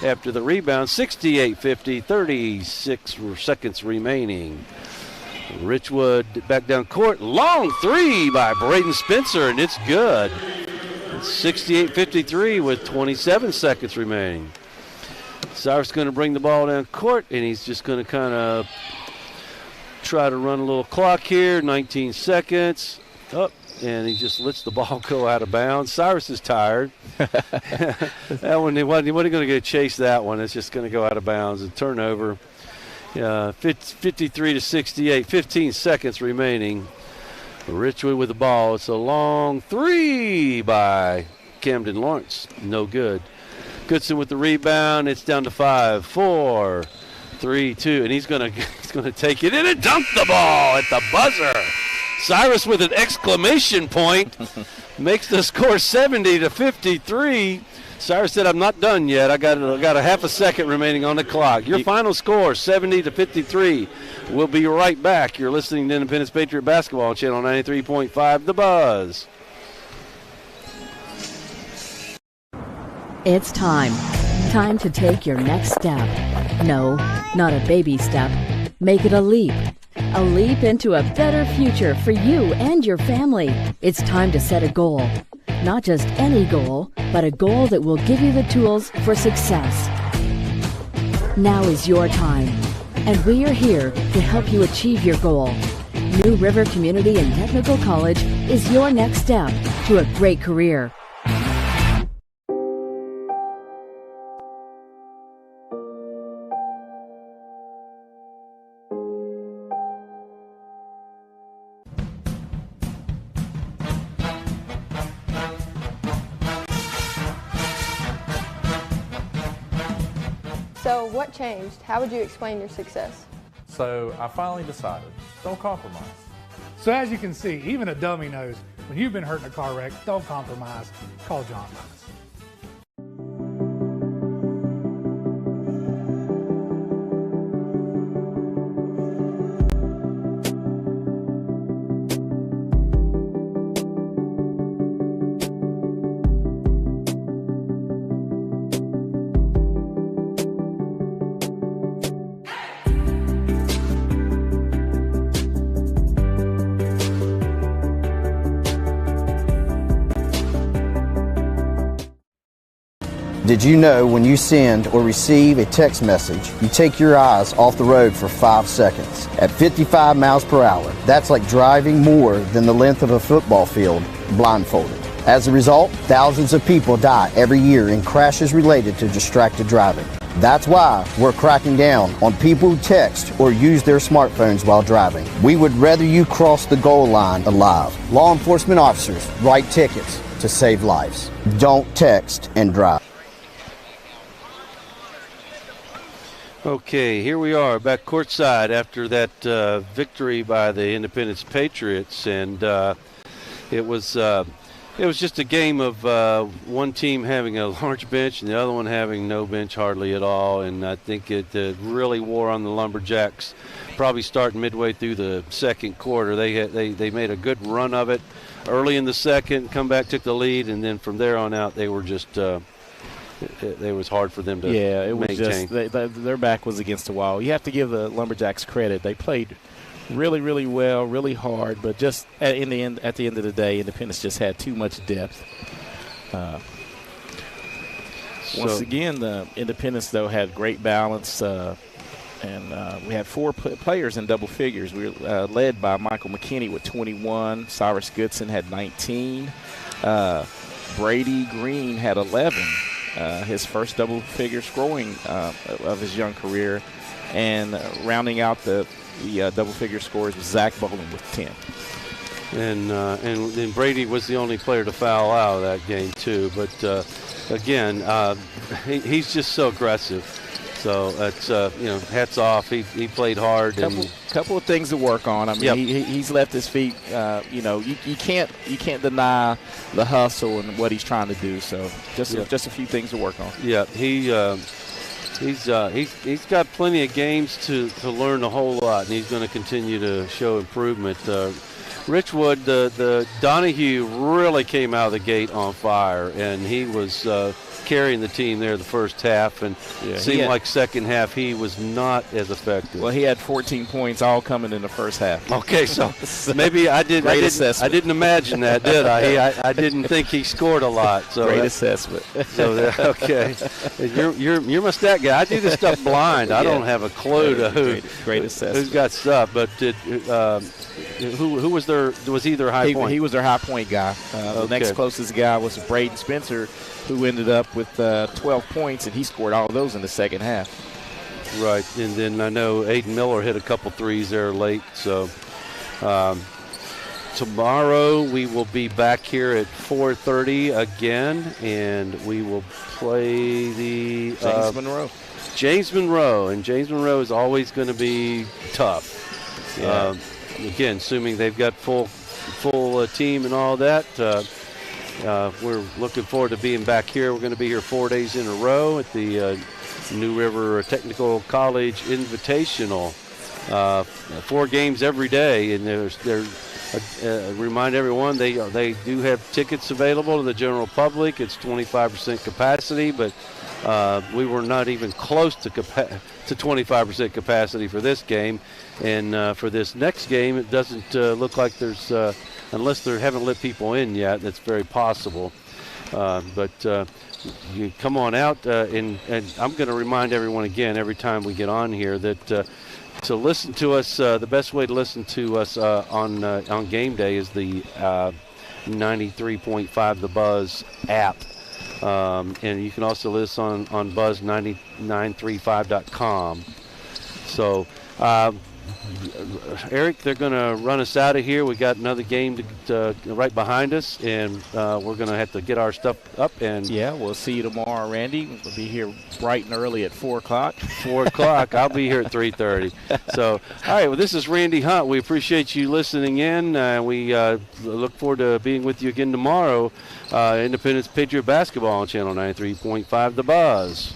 after the rebound. 68-50, 36 seconds remaining. Richwood back down court. Long three by Braden Spencer, and it's good. 68-53 with 27 seconds remaining. Cyrus going to bring the ball down court, and he's just going to kind of try to run a little clock here. 19 seconds. Up, and he just lets the ball go out of bounds. Cyrus is tired. That one, he wasn't going to go chase that one. It's just going to go out of bounds. A turnover. 53-68, 15 seconds remaining. Richwood with the ball. It's a long three by Camden Lawrence. No good. Goodson with the rebound. It's down to 5, 4, 3, 2, and he's going to take it in and dunk the ball at the buzzer. Cyrus with an exclamation point makes the score 70-53. Cyrus said, "I'm not done yet. I got a half a second remaining on the clock." Your final score, 70-53. We'll be right back. You're listening to Independence Patriot Basketball on Channel 93.5, The Buzz. It's time. Time to take your next step. No, not a baby step. Make it a leap. A leap into a better future for you and your family. It's time to set a goal. Not just any goal, but a goal that will give you the tools for success. Now is your time, and we are here to help you achieve your goal. New River Community and Technical College is your next step to a great career. So what changed? How would you explain your success? So I finally decided, don't compromise. So as you can see, even a dummy knows when you've been hurt in a car wreck, don't compromise. Call John Miles. Did you know when you send or receive a text message, you take your eyes off the road for 5 seconds? At 55 miles per hour, that's like driving more than the length of a football field blindfolded. As a result, thousands of people die every year in crashes related to distracted driving. That's why we're cracking down on people who text or use their smartphones while driving. We would rather you cross the goal line alive. Law enforcement officers write tickets to save lives. Don't text and drive. Okay, here we are back courtside after that victory by the Independence Patriots, and it was just a game of one team having a large bench and the other one having no bench hardly at all, and I think it really wore on the Lumberjacks. Probably starting midway through the second quarter, they made a good run of it early in the second, come back, took the lead, and then from there on out they were just. It was hard for them to maintain. Just their back was against the wall. You have to give the Lumberjacks credit. They played really, really well, really hard, but just at the end of the day, Independence just had too much depth. Once again, the Independence, though, had great balance, and we had 4 players in double figures. We were led by Michael McKinney with 21. Cyrus Goodson had 19. Brady Green had 11. His first double-figure scoring of his young career, and rounding out the double-figure scores was Zach Bowling with 10. And Brady was the only player to foul out of that game too. But again, he's just so aggressive. So that's hats off. He played hard. Couple of things to work on. I mean, he's left his feet. You can't deny the hustle and what he's trying to do. So just a few things to work on. Yeah, he's got plenty of games to learn a whole lot, and he's going to continue to show improvement. Richwood, the Donahue really came out of the gate on fire, and he was carrying the team there the first half, and it seemed like second half he was not as effective. Well, he had 14 points all coming in the first half. Okay, so maybe I didn't imagine that, did I? I didn't think he scored a lot. So great assessment. So okay, you're my stat guy. I do this stuff blind. I don't have a clue to great assessment. Who's got stuff, but who was their? Was he their high point? He was their high point guy. The next closest guy was Braden Spencer, who ended up with 12 points, and he scored all of those in the second half. Right, and then I know Aiden Miller hit a couple threes there late. So tomorrow we will be back here at 4:30 again, and we will play the James Monroe. James Monroe, and James Monroe is always going to be tough. Yeah. Again, assuming they've got full team and all that. We're looking forward to being back here. We're going to be here 4 days in a row at the New River Technical College Invitational. 4 games every day, and remind everyone they do have tickets available to the general public. It's 25% capacity, but we were not even close to 25% capacity for this game, and for this next game, it doesn't look like there's. Unless they haven't let people in yet, that's very possible. But you come on out, and I'm going to remind everyone again every time we get on here that to listen to us, the best way to listen to us on game day is the 93.5 The Buzz app. And you can also listen on buzz935.com. So, Eric, they're going to run us out of here. We got another game right behind us, and we're going to have to get our stuff up. And yeah, we'll see you tomorrow, Randy. We'll be here bright and early at 4 o'clock. 4 o'clock. I'll be here at 3:30. So, all right. Well, this is Randy Hunt. We appreciate you listening in. We look forward to being with you again tomorrow. Independence Patriot basketball on Channel 93.5 The Buzz.